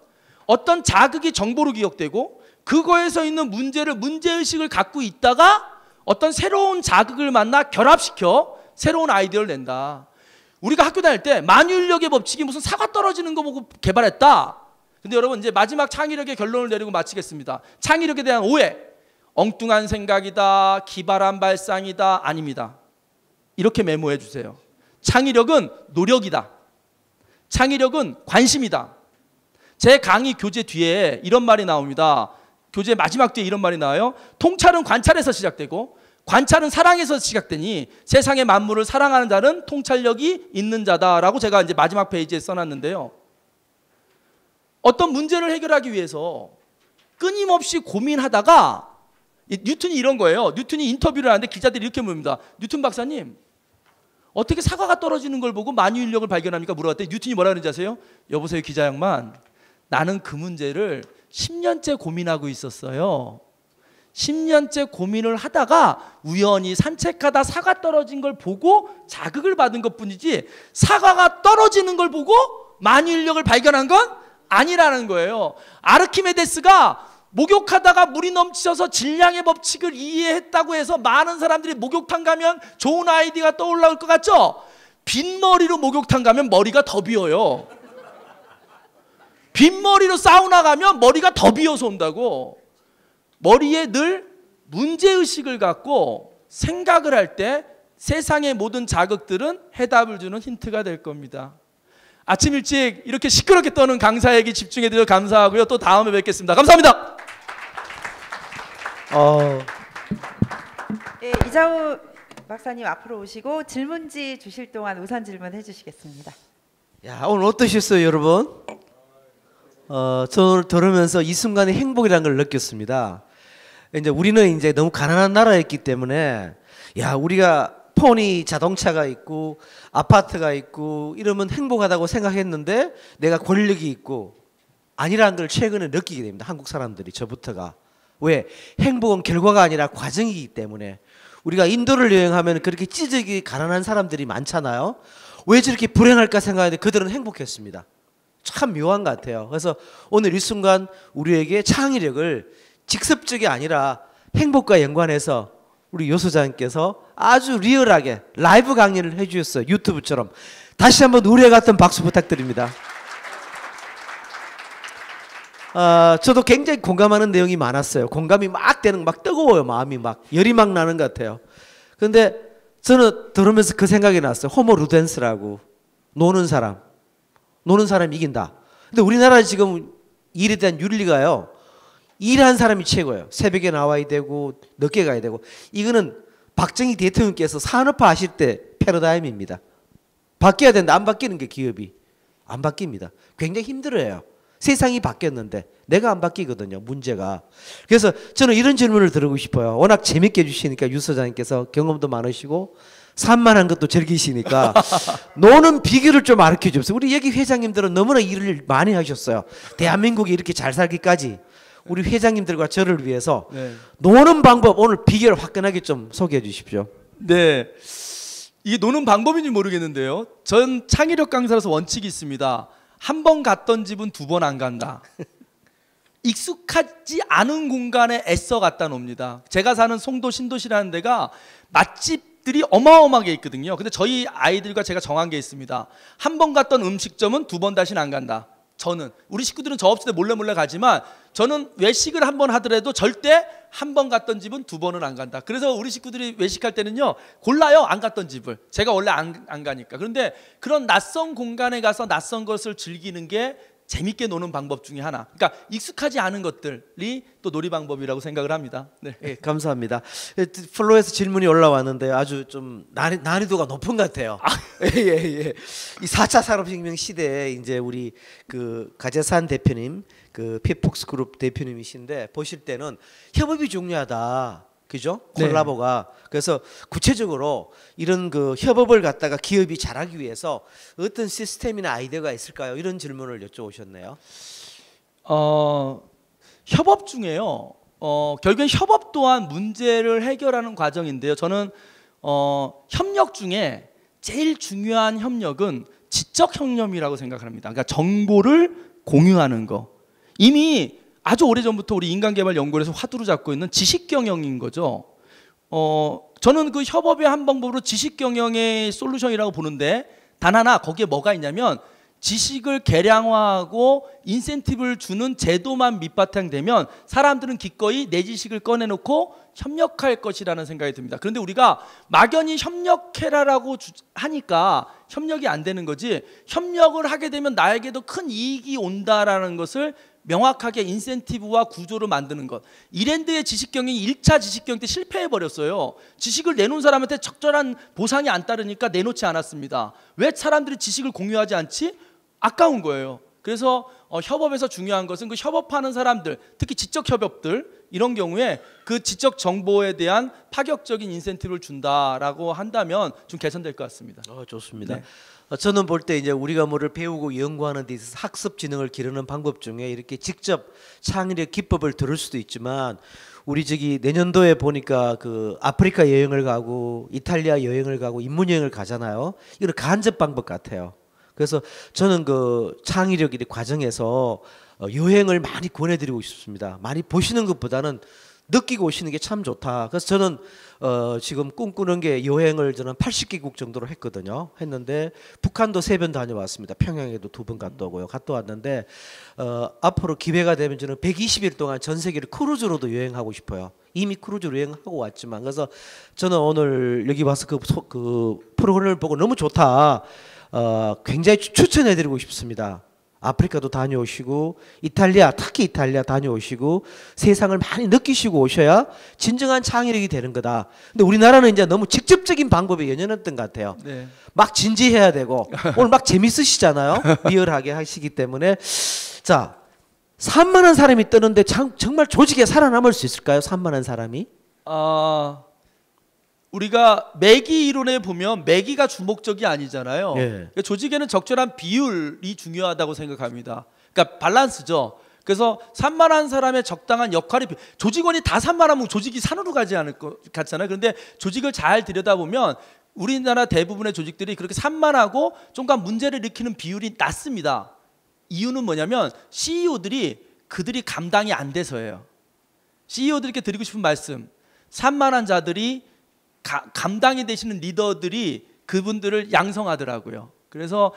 어떤 자극이 정보로 기억되고 그거에서 있는 문제를 문제의식을 갖고 있다가 어떤 새로운 자극을 만나 결합시켜 새로운 아이디어를 낸다. 우리가 학교 다닐 때 만유인력의 법칙이 무슨 사과 떨어지는 거 보고 개발했다. 근데 여러분 이제 마지막 창의력의 결론을 내리고 마치겠습니다. 창의력에 대한 오해. 엉뚱한 생각이다. 기발한 발상이다. 아닙니다. 이렇게 메모해 주세요. 창의력은 노력이다. 창의력은 관심이다. 제 강의 교재 뒤에 이런 말이 나옵니다. 교재 마지막 뒤에 이런 말이 나와요. 통찰은 관찰에서 시작되고 관찰은 사랑에서 시작되니 세상의 만물을 사랑하는 자는 통찰력이 있는 자다라고 제가 이제 마지막 페이지에 써놨는데요. 어떤 문제를 해결하기 위해서 끊임없이 고민하다가 뉴턴이 이런 거예요. 뉴턴이 인터뷰를 하는데 기자들이 이렇게 물습니다. 뉴턴 박사님, 어떻게 사과가 떨어지는 걸 보고 만유인력을 발견합니까? 물어봤더니 뉴턴이 뭐라 그러는지 아세요? 여보세요 기자 양반, 나는 그 문제를 10년째 고민하고 있었어요. 10년째 고민을 하다가 우연히 산책하다 사과 떨어진 걸 보고 자극을 받은 것뿐이지 사과가 떨어지는 걸 보고 만유인력을 발견한 건 아니라는 거예요. 아르키메데스가 목욕하다가 물이 넘치셔서 질량의 법칙을 이해했다고 해서 많은 사람들이 목욕탕 가면 좋은 아이디어가 떠올라올 것 같죠? 빈머리로 목욕탕 가면 머리가 더 비어요. 빈머리로 사우나 가면 머리가 더 비어서 온다고. 머리에 늘 문제의식을 갖고 생각을 할 때 세상의 모든 자극들은 해답을 주는 힌트가 될 겁니다. 아침 일찍 이렇게 시끄럽게 떠는 강사에게 집중해 주셔서 감사하고요. 또 다음에 뵙겠습니다. 감사합니다. 네, 이자우 박사님 앞으로 오시고 질문지 주실 동안 우선 질문해 주시겠습니다. 야, 오늘 어떠셨어요, 여러분? 저는 들으면서 이 순간의 행복이라는 걸 느꼈습니다. 이제 우리는 이제 너무 가난한 나라였기 때문에 야, 우리가 폰이 자동차가 있고 아파트가 있고 이러면 행복하다고 생각했는데 내가 권력이 있고 아니라는 걸 최근에 느끼게 됩니다. 한국 사람들이 저부터가. 왜? 행복은 결과가 아니라 과정이기 때문에. 우리가 인도를 여행하면 그렇게 찌질하게 가난한 사람들이 많잖아요. 왜 저렇게 불행할까 생각하는데 그들은 행복했습니다. 참 묘한 것 같아요. 그래서 오늘 이 순간 우리에게 창의력을 직접적이 아니라 행복과 연관해서 우리 요 소장님께서 아주 리얼하게 라이브 강의를 해주셨어요. 유튜브처럼. 다시 한번 우리와 같은 박수 부탁드립니다. 저도 굉장히 공감하는 내용이 많았어요. 공감이 막 되는, 막 뜨거워요. 마음이 막 열이 막 나는 것 같아요. 근데 저는 들으면서 그 생각이 났어요. 호모 루덴스라고. 노는 사람이 이긴다. 근데 우리나라 지금 일에 대한 윤리가요, 일한 사람이 최고예요. 새벽에 나와야 되고 늦게 가야 되고. 이거는 박정희 대통령께서 산업화 하실 때 패러다임입니다. 바뀌어야 되는데 안 바뀌는 게 기업이. 안 바뀝니다. 굉장히 힘들어요. 세상이 바뀌었는데 내가 안 바뀌거든요, 문제가. 그래서 저는 이런 질문을 드리고 싶어요. 워낙 재밌게 해주시니까 유 소장님께서 경험도 많으시고 산만한 것도 즐기시니까 노는 비결을 좀 알려줘 주세요. 우리 여기 회장님들은 너무나 일을 많이 하셨어요. 대한민국이 이렇게 잘 살기까지 우리 회장님들과 저를 위해서 노는 방법 오늘 비결 화끈하게 좀 소개해 주십시오. 네, 이게 노는 방법인지 모르겠는데요. 전 창의력 강사로서 원칙이 있습니다. 한 번 갔던 집은 두 번 안 간다. 익숙하지 않은 공간에 애써 갖다 놉니다. 제가 사는 송도 신도시라는 데가 맛집들이 어마어마하게 있거든요. 근데 저희 아이들과 제가 정한 게 있습니다. 한 번 갔던 음식점은 두 번 다시는 안 간다. 저는 우리 식구들은 저 없을 때 몰래 가지만 저는 외식을 한 번 하더라도 절대 한 번 갔던 집은 두 번은 안 간다. 그래서 우리 식구들이 외식할 때는요 골라요. 안 갔던 집을. 제가 원래 안 가니까. 그런데 그런 낯선 공간에 가서 낯선 것을 즐기는 게 재밌게 노는 방법 중에 하나. 그러니까 익숙하지 않은 것들이 또 놀이 방법이라고 생각을 합니다. 네. 예, 감사합니다. 플로에서 질문이 올라왔는데 아주 좀 난이도가 높은 것 같아요. 예. 이 4차 산업혁명 시대에 이제 우리 그 가재산 대표님, 그 피폭스 그룹 대표님이신데 보실 때는 협업이 중요하다. 그죠? 콜라보가. 그래서 구체적으로 이런 그 협업을 갖다가 기업이 잘하기 위해서 어떤 시스템이나 아이디어가 있을까요? 이런 질문을 여쭤오셨네요. 협업 중에요. 결국엔 협업 또한 문제를 해결하는 과정인데요. 저는 협력 중에 제일 중요한 협력은 지적 협력이라고 생각합니다. 그러니까 정보를 공유하는 거. 이미 아주 오래전부터 우리 인간개발연구원에서 화두로 잡고 있는 지식경영인 거죠. 저는 그 협업의 한 방법으로 지식경영의 솔루션이라고 보는데 단 하나 거기에 뭐가 있냐면 지식을 개량화하고 인센티브를 주는 제도만 밑바탕되면 사람들은 기꺼이 내 지식을 꺼내놓고 협력할 것이라는 생각이 듭니다. 그런데 우리가 막연히 협력해라라고 하니까 협력이 안 되는 거지, 협력을 하게 되면 나에게도 큰 이익이 온다라는 것을 명확하게 인센티브와 구조를 만드는 것. 이랜드의 지식경영이 1차 지식경영 때 실패해버렸어요. 지식을 내놓은 사람한테 적절한 보상이 안 따르니까 내놓지 않았습니다. 왜 사람들이 지식을 공유하지 않지? 아까운 거예요. 그래서 협업에서 중요한 것은 그 협업하는 사람들, 특히 지적 협업들 이런 경우에 그 지적 정보에 대한 파격적인 인센티브를 준다라고 한다면 좀 개선될 것 같습니다. 좋습니다. 네. 저는 볼 때 이제 우리가 뭐를 배우고 연구하는 데 있어서 학습 지능을 기르는 방법 중에 이렇게 직접 창의력 기법을 들을 수도 있지만 우리 저기 내년도에 보니까 그 아프리카 여행을 가고 이탈리아 여행을 가고 인문 여행을 가잖아요. 이건 간접 방법 같아요. 그래서 저는 그 창의력 이 과정에서 여행을 많이 권해드리고 싶습니다. 많이 보시는 것보다는 느끼고 오시는 게 참 좋다. 그래서 저는 지금 꿈꾸는 게 여행을 저는 80개국 정도로 했거든요. 했는데 북한도 3번 다녀왔습니다. 평양에도 2번 갔다 오고요. 갔다 왔는데 앞으로 기회가 되면 저는 120일 동안 전 세계를 크루즈로도 여행하고 싶어요. 이미 크루즈로 여행하고 왔지만 그래서 저는 오늘 여기 와서 그 프로그램을 보고 너무 좋다. 굉장히 추천해드리고 싶습니다. 아프리카도 다녀오시고 이탈리아, 특히 이탈리아 다녀오시고 세상을 많이 느끼시고 오셔야 진정한 창의력이 되는 거다. 근데 우리나라는 이제 너무 직접적인 방법에 연연했던 것 같아요. 네. 막 진지해야 되고 오늘 막 재밌으시잖아요. 리얼하게 하시기 때문에 자, 산만한 사람이 뜨는데 정말 조직에 살아남을 수 있을까요? 산만한 사람이? 우리가 매기 이론에 보면 매기가 주목적이 아니잖아요. 예. 그러니까 조직에는 적절한 비율이 중요하다고 생각합니다. 그러니까 밸런스죠. 그래서 산만한 사람의 적당한 역할이, 조직원이 다 산만하면 조직이 산으로 가지 않을 것 같잖아요. 그런데 조직을 잘 들여다보면 우리나라 대부분의 조직들이 그렇게 산만하고 좀간 문제를 일으키는 비율이 낮습니다. 이유는 뭐냐면 CEO들이 그들이 감당이 안 돼서예요. CEO들에게 드리고 싶은 말씀, 산만한 자들이 감당이 되시는 리더들이 그분들을 양성하더라고요. 그래서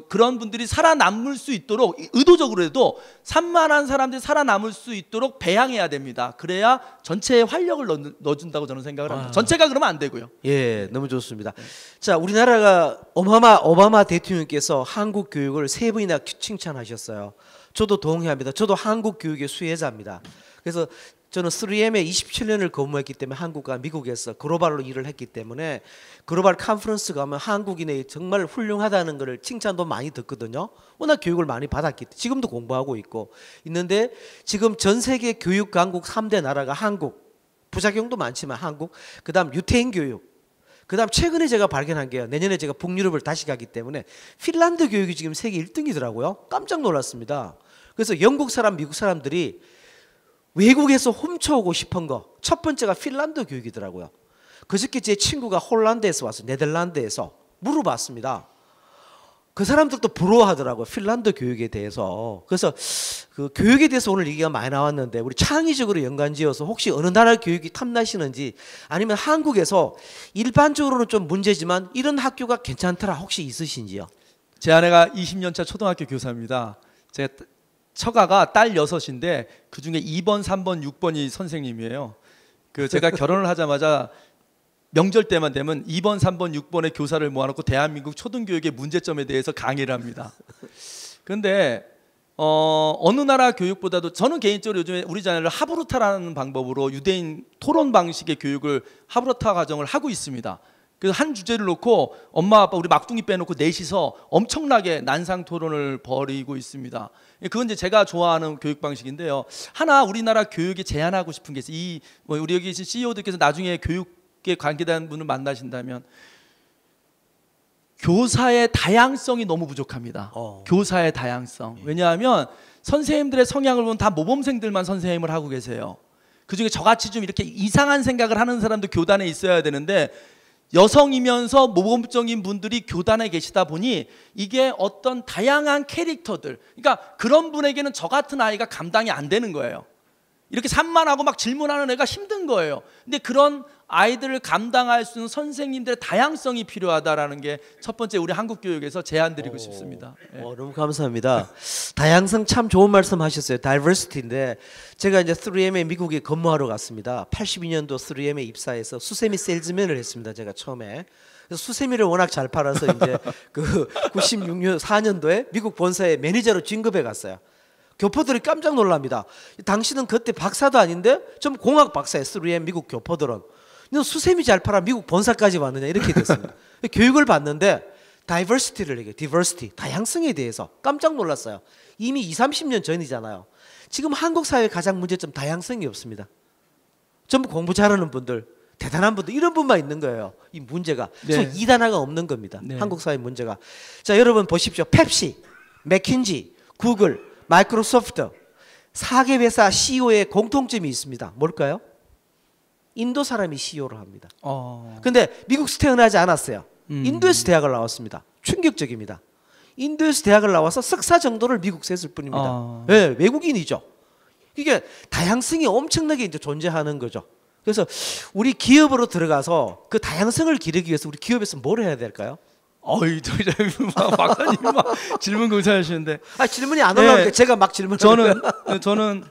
그런 분들이 살아남을 수 있도록 의도적으로라도 산만한 사람들이 살아남을 수 있도록 배양해야 됩니다. 그래야 전체에 활력을 넣어준다고 저는 생각을 합니다. 전체가 그러면 안 되고요. 예, 너무 좋습니다. 자, 우리나라가 오바마 대통령께서 한국 교육을 3번이나 칭찬하셨어요. 저도 동의합니다. 저도 한국 교육의 수혜자입니다. 그래서 저는 3M에 27년을 근무했기 때문에 한국과 미국에서 글로벌로 일을 했기 때문에 글로벌 컨퍼런스 가면 한국인이 정말 훌륭하다는 것을 칭찬도 많이 듣거든요. 워낙 교육을 많이 받았기 때문에 지금도 공부하고 있는데 지금 전 세계 교육 강국 3대 나라가 한국, 부작용도 많지만 한국, 그다음 유태인 교육, 그다음 최근에 제가 발견한 게요. 내년에 제가 북유럽을 다시 가기 때문에 핀란드 교육이 지금 세계 1등이더라고요. 깜짝 놀랐습니다. 그래서 영국 사람, 미국 사람들이 외국에서 훔쳐오고 싶은 거 첫 번째가 핀란드 교육이더라고요. 그저께 제 친구가 홀란드에서 왔어요. 네덜란드에서 물어봤습니다. 그 사람들도 부러워하더라고요. 핀란드 교육에 대해서. 그래서 그 교육에 대해서 오늘 얘기가 많이 나왔는데 우리 창의적으로 연관지어서 혹시 어느 나라 교육이 탐나시는지 아니면 한국에서 일반적으로는 좀 문제지만 이런 학교가 괜찮더라 혹시 있으신지요? 제 아내가 20년차 초등학교 교사입니다. 제 처가가 딸 6인데 그중에 2번, 3번, 6번이 선생님이에요. 그 제가 결혼을 하자마자 명절 때만 되면 2번, 3번, 6번의 교사를 모아놓고 대한민국 초등교육의 문제점에 대해서 강의를 합니다. 그런데 어느 나라 교육보다도 저는 개인적으로 요즘에 우리 자녀를 하브루타라는 방법으로 유대인 토론 방식의 교육을 하브루타 과정을 하고 있습니다. 그래서 한 주제를 놓고 엄마 아빠 우리 막둥이 빼놓고 넷이서 엄청나게 난상 토론을 벌이고 있습니다. 그건 이제 제가 좋아하는 교육 방식인데요. 하나 우리나라 교육에 제안하고 싶은 게 있어요. 우리 여기 계신 CEO들께서 나중에 교육에 관계된 분을 만나신다면 교사의 다양성이 너무 부족합니다. 교사의 다양성. 왜냐하면 선생님들의 성향을 보면 다 모범생들만 선생님을 하고 계세요. 그중에 저같이 좀 이렇게 이상한 생각을 하는 사람도 교단에 있어야 되는데 여성이면서 모범적인 분들이 교단에 계시다 보니 이게 어떤 다양한 캐릭터들, 그러니까 그런 분에게는 저 같은 아이가 감당이 안 되는 거예요. 이렇게 산만하고 막 질문하는 애가 힘든 거예요. 근데 그런 아이들을 감당할 수 있는 선생님들의 다양성이 필요하다라는 게 첫 번째 우리 한국 교육에서 제안드리고 싶습니다. 너무 감사합니다. 다양성 참 좋은 말씀하셨어요. Diversity인데 제가 이제 3M에 미국에 근무하러 갔습니다. 82년도 3M에 입사해서 수세미 세일즈맨을 했습니다. 제가 처음에. 그래서 수세미를 워낙 잘 팔아서 이제 그 96년 4년도에 미국 본사에 매니저로 진급해 갔어요. 교포들이 깜짝 놀랍니다. 당신은 그때 박사도 아닌데 좀 공학 박사예요. 3M 미국 교포들은. 너 수세미 잘 팔아 미국 본사까지 왔느냐 이렇게 됐습니다. 교육을 받는데 다이버시티를 얘기해요. 디버시티, 다양성에 대해서 깜짝 놀랐어요. 이미 20, 30년 전이잖아요. 지금 한국 사회의 가장 문제점 다양성이 없습니다. 전부 공부 잘하는 분들, 대단한 분들 이런 분만 있는 거예요. 이 문제가. 네. 이 단어가 없는 겁니다. 네. 한국 사회 문제가. 자, 여러분 보십시오. 펩시, 맥킨지, 구글, 마이크로소프트 4개 회사 CEO의 공통점이 있습니다. 뭘까요? 인도 사람이 CEO를 합니다. 근데 미국에서 태어나지 않았어요. 인도에서 대학을 나왔습니다. 충격적입니다. 인도에서 대학을 나와서 석사 정도를 미국에서 했을 뿐입니다. 네, 외국인이죠. 이게 다양성이 엄청나게 이제 존재하는 거죠. 그래서 우리 기업으로 들어가서 그 다양성을 기르기 위해서 우리 기업에서 뭘 해야 될까요? 박사님 막 질문 공사하시는데 질문이 안 올라오는데 제가 막 질문하는 저는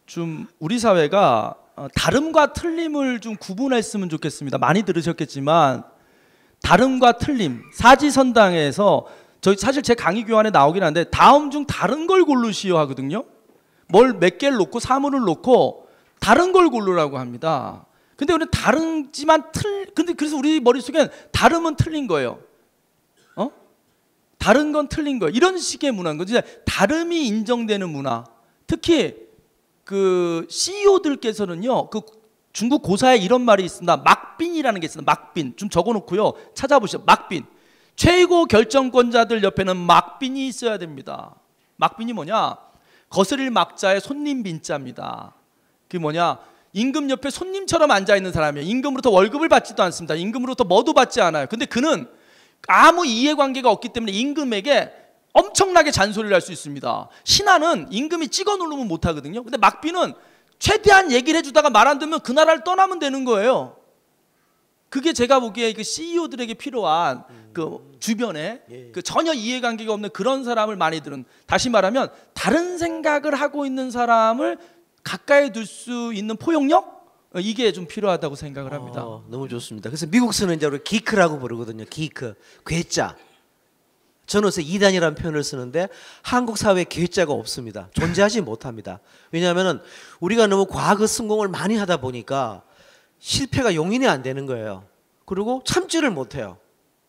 좀 우리 사회가 다름과 틀림을 좀 구분했으면 좋겠습니다. 많이 들으셨겠지만 다름과 틀림, 사지선당에서 저희 사실 제 강의 교환에 나오긴 한데 다음 중 다른 걸 고르시오 하거든요. 뭘 몇 개를 놓고 사물을 놓고 다른 걸 고르라고 합니다. 근데 우리는 다르지만 근데 그래서 우리 머릿속엔 다름은 틀린 거예요. 다른 건 틀린 거예요. 이런 식의 문화인 거죠. 다름이 인정되는 문화. 특히 그 CEO들께서는요. 그 중국 고사에 이런 말이 있습니다. 막빈이라는 게 있습니다. 막빈. 좀 적어놓고요. 찾아보시죠. 막빈. 최고 결정권자들 옆에는 막빈이 있어야 됩니다. 막빈이 뭐냐? 거스릴 막자에 손님 빈자입니다. 그게 뭐냐? 임금 옆에 손님처럼 앉아있는 사람이에요. 임금으로부터 월급을 받지도 않습니다. 임금으로부터 뭐도 받지 않아요. 근데 그는 아무 이해관계가 없기 때문에 임금에게 엄청나게 잔소리를 할 수 있습니다. 신하는 임금이 찍어 누르면 못하거든요. 근데 막빈은 최대한 얘기를 해주다가 말 안 듣면 그 나라를 떠나면 되는 거예요. 그게 제가 보기에 그 CEO들에게 필요한 그 주변에 그 전혀 이해관계가 없는 그런 사람을 많이 들은, 다시 말하면 다른 생각을 하고 있는 사람을 가까이 둘 수 있는 포용력? 이게 좀 필요하다고 생각을 합니다. 너무 좋습니다. 그래서 미국에서는 이제 우리 기크라고 부르거든요. 기크, 괴짜. 저는 요새 이단이라는 표현을 쓰는데 한국 사회에 괴짜가 없습니다. 존재하지 못합니다. 왜냐하면 우리가 너무 과거 성공을 많이 하다 보니까 실패가 용인이 안 되는 거예요. 그리고 참지를 못해요.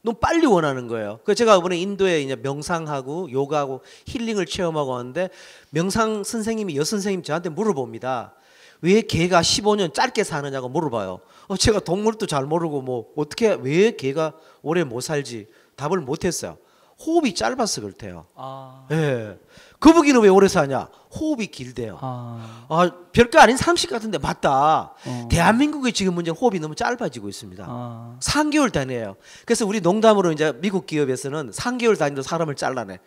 너무 빨리 원하는 거예요. 그래서 제가 이번에 인도에 이제 명상하고 요가하고 힐링을 체험하고 왔는데 명상 선생님이 여선생님 저한테 물어봅니다. 왜 개가 15년 짧게 사느냐고 물어봐요. 제가 동물도 잘 모르고 뭐 어떻게 왜 개가 오래 못 살지 답을 못했어요. 호흡이 짧아서 그렇대요. 아. 예. 거북이는 왜 오래 사냐? 호흡이 길대요. 별거 아닌 상식 같은데 맞다. 대한민국의 지금 문제는 호흡이 너무 짧아지고 있습니다. 3개월 단위예요. 그래서 우리 농담으로 이제 미국 기업에서는 3개월 단위로 사람을 잘라내.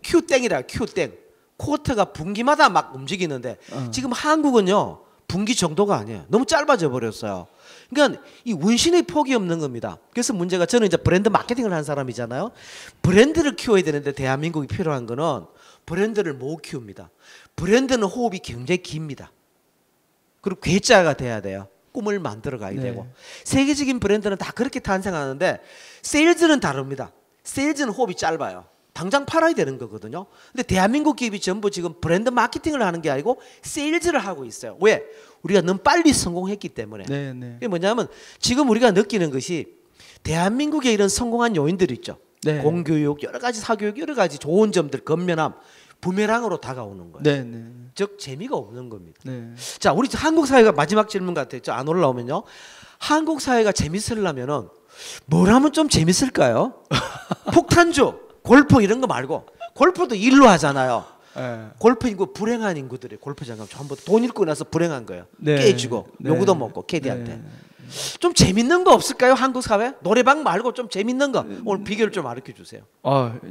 큐땡이라 큐땡. 쿼터가 분기마다 막 움직이는데 지금 한국은요 분기 정도가 아니에요. 너무 짧아져 버렸어요. 그러니까 이 운신의 폭이 없는 겁니다. 그래서 문제가 저는 이제 브랜드 마케팅을 한 사람이잖아요. 브랜드를 키워야 되는데 대한민국이 필요한 거는 브랜드를 못 키웁니다. 브랜드는 호흡이 굉장히 깁니다. 그리고 괴짜가 돼야 돼요. 꿈을 만들어 가야 되고. 세계적인 브랜드는 다 그렇게 탄생하는데 세일즈는 다릅니다. 세일즈는 호흡이 짧아요. 당장 팔아야 되는 거거든요. 근데 대한민국 기업이 전부 지금 브랜드 마케팅을 하는 게 아니고 세일즈를 하고 있어요. 왜? 우리가 너무 빨리 성공했기 때문에. 그게 뭐냐면 지금 우리가 느끼는 것이 대한민국의 이런 성공한 요인들이 있죠. 공교육, 여러 가지 사교육, 여러 가지 좋은 점들, 건면함, 부메랑으로 다가오는 거예요. 즉 재미가 없는 겁니다. 자, 우리 한국 사회가 마지막 질문 같아요. 안 올라오면요. 한국 사회가 재밌으려면은 뭘 하면 좀 재밌을까요? 폭탄주, 골프 이런 거 말고 골프도 일로 하잖아요. 골프 인구 불행한 인구들이 골프장 가면 전부 돈 잃고 나서 불행한 거예요. 깨지고 요구도 먹고 캐디한테. 좀 재밌는 거 없을까요? 한국 사회? 노래방 말고 좀 재밌는 거 오늘 비결을 좀 가르쳐 주세요.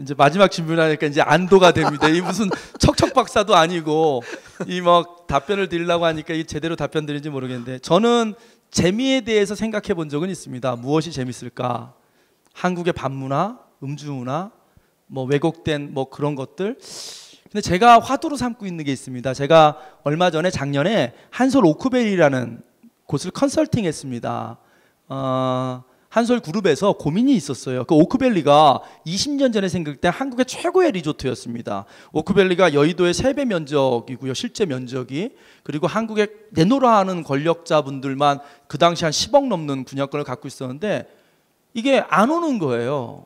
이제 마지막 질문하니까 이제 안도가 됩니다. 이 무슨 척척 박사도 아니고 이 막 답변을 드리려고 하니까 이 제대로 답변 드리는지 모르겠는데 저는 재미에 대해서 생각해 본 적은 있습니다. 무엇이 재밌을까? 한국의 반문화, 음주문화, 뭐 왜곡된 뭐 그런 것들. 근데 제가 화두로 삼고 있는 게 있습니다. 제가 얼마 전에 작년에 한솔 오크밸리라는 곳을 컨설팅했습니다. 한솔 그룹에서 고민이 있었어요. 그 오크밸리가 20년 전에 생길 때 한국의 최고의 리조트였습니다. 오크밸리가 여의도의 3배 면적이고요. 실제 면적이. 그리고 한국에 내놓으라 하는 권력자분들만 그 당시 한 10억 넘는 분양권을 갖고 있었는데 이게 안 오는 거예요.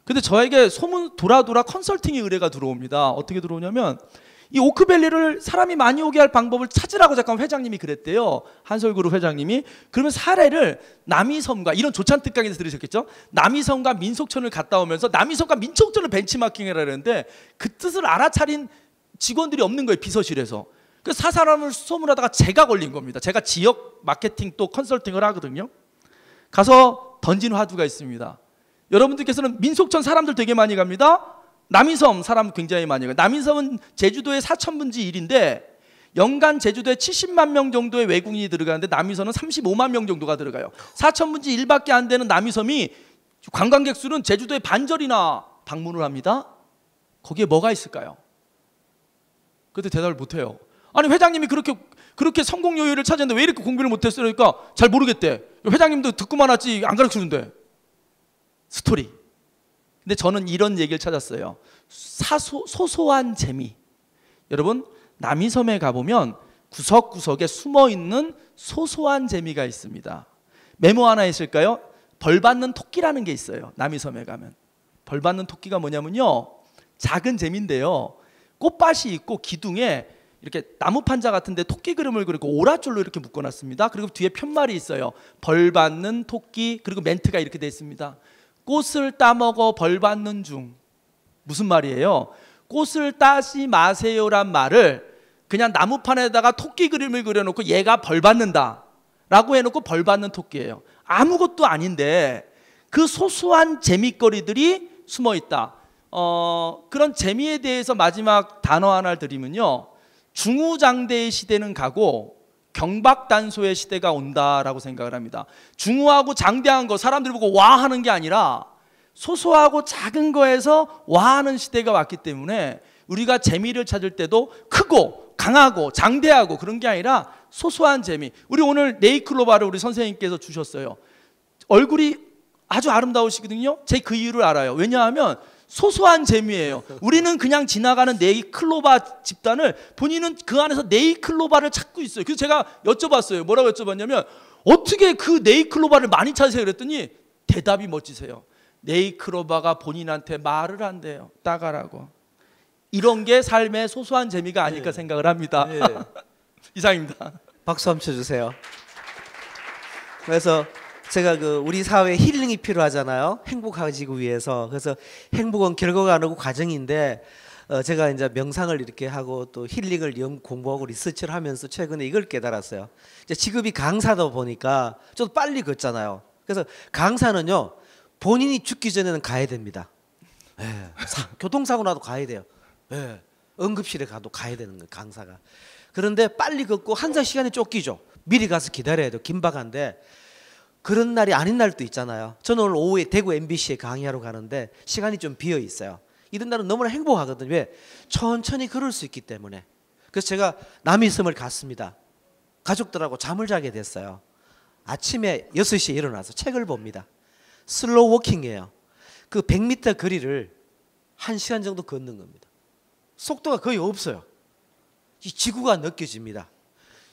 근데 저에게 소문 돌아 컨설팅의 의뢰가 들어옵니다. 어떻게 들어오냐면 이 오크밸리를 사람이 많이 오게 할 방법을 찾으라고 잠깐 회장님이 그랬대요. 한솔그룹 회장님이. 그러면 사례를 남이섬과 이런 조찬 특강에서 들으셨겠죠. 남이섬과 민속촌을 갔다 오면서 남이섬과 민속촌을 벤치마킹해라 그랬는데 그 뜻을 알아차린 직원들이 없는 거예요. 비서실에서. 그래서 사사람을 소문하다가 제가 걸린 겁니다. 제가 지역 마케팅 또 컨설팅을 하거든요. 가서 던진 화두가 있습니다. 여러분들께서는 민속촌 사람들 되게 많이 갑니다. 남이섬 사람 굉장히 많이 가요. 남이섬은 제주도의 4,000분지 1인데 연간 제주도에 70만 명 정도의 외국인이 들어가는데 남이섬은 35만 명 정도가 들어가요. 4,000분지 1밖에 안 되는 남이섬이 관광객 수는 제주도의 반절이나 방문을 합니다. 거기에 뭐가 있을까요? 그때 대답을 못해요. 아니 회장님이 그렇게 성공 요일을 찾았는데 왜 이렇게 공부를 못했어요? 그러니까 잘 모르겠대. 회장님도 듣고만 왔지 안 가르쳐준대. 스토리. 근데 저는 이런 얘기를 찾았어요. 소소한 재미. 여러분 남이섬에 가보면 구석구석에 숨어있는 소소한 재미가 있습니다. 메모 하나 있을까요? 벌받는 토끼라는 게 있어요. 남이섬에 가면. 벌받는 토끼가 뭐냐면요. 작은 재미인데요. 꽃밭이 있고 기둥에 이렇게 나무 판자 같은데 토끼 그림을 그리고 오라줄로 이렇게 묶어놨습니다. 그리고 뒤에 편말이 있어요. 벌받는 토끼 그리고 멘트가 이렇게 돼 있습니다. 꽃을 따먹어 벌받는 중. 무슨 말이에요? 꽃을 따지 마세요란 말을 그냥 나무판에다가 토끼 그림을 그려놓고 얘가 벌받는다 라고 해놓고 벌받는 토끼예요. 아무것도 아닌데 그 소소한 재미거리들이 숨어있다. 그런 재미에 대해서 마지막 단어 하나를 드리면요. 중우장대의 시대는 가고 경박단소의 시대가 온다라고 생각을 합니다. 중후하고 장대한 거 사람들이 보고 와 하는 게 아니라 소소하고 작은 거에서 와 하는 시대가 왔기 때문에 우리가 재미를 찾을 때도 크고 강하고 장대하고 그런 게 아니라 소소한 재미. 우리 오늘 네이클로바를 우리 선생님께서 주셨어요. 얼굴이 아주 아름다우시거든요. 제 그 이유를 알아요. 왜냐하면 소소한 재미예요. 우리는 그냥 지나가는 네이클로바 집단을 본인은 그 안에서 네이클로바를 찾고 있어요. 그래서 제가 여쭤봤어요. 뭐라고 여쭤봤냐면 어떻게 그 네이클로바를 많이 찾으세요? 그랬더니 대답이 멋지세요. 네이클로바가 본인한테 말을 한대요. 따가라고. 이런 게 삶의 소소한 재미가 아닐까 생각을 합니다. 이상입니다. 박수 한번 쳐주세요. 그래서 제가 그 우리 사회에 힐링이 필요하잖아요. 행복해지기 위해서. 그래서 행복은 결과가 아니고 과정인데 제가 이제 명상을 이렇게 하고 또 힐링을 공부하고 리서치를 하면서 최근에 이걸 깨달았어요. 이제 직업이 강사다 보니까 좀 빨리 걷잖아요. 그래서 강사는요 본인이 죽기 전에는 가야 됩니다. 예, 교통사고 나도 가야 돼요. 예, 응급실에 가도 가야 되는 거예요 강사가. 그런데 빨리 걷고 한사 시간이 쫓기죠. 미리 가서 기다려야 돼요. 긴박한데 그런 날이 아닌 날도 있잖아요. 저는 오늘 오후에 대구 MBC에 강의하러 가는데 시간이 좀 비어 있어요. 이런 날은 너무나 행복하거든요. 왜? 천천히 걸을 수 있기 때문에. 그래서 제가 남이섬을 갔습니다. 가족들하고 잠을 자게 됐어요. 아침에 6시에 일어나서 책을 봅니다. 슬로우 워킹이에요. 그 100m 거리를 1시간 정도 걷는 겁니다. 속도가 거의 없어요. 이 지구가 느껴집니다.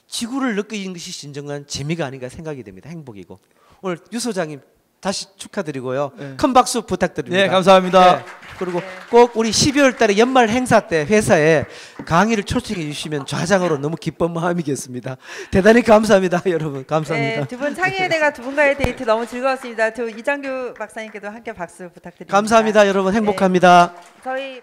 지구를 느끼는 것이 진정한 재미가 아닌가 생각이 됩니다. 행복이고. 오늘 유 소장님 다시 축하드리고요. 네. 큰 박수 부탁드립니다. 네, 감사합니다. 네. 그리고 꼭 우리 12월 달에 연말 행사 때 회사에 강의를 초청해 주시면 좌장으로 너무 기쁜 마음이겠습니다. 대단히 감사합니다. 여러분. 감사합니다. 네, 두 분 창의의대가 두 분과의 데이트 너무 즐거웠습니다. 이장규 박사님께도 함께 박수 부탁드립니다. 감사합니다. 여러분 행복합니다. 저희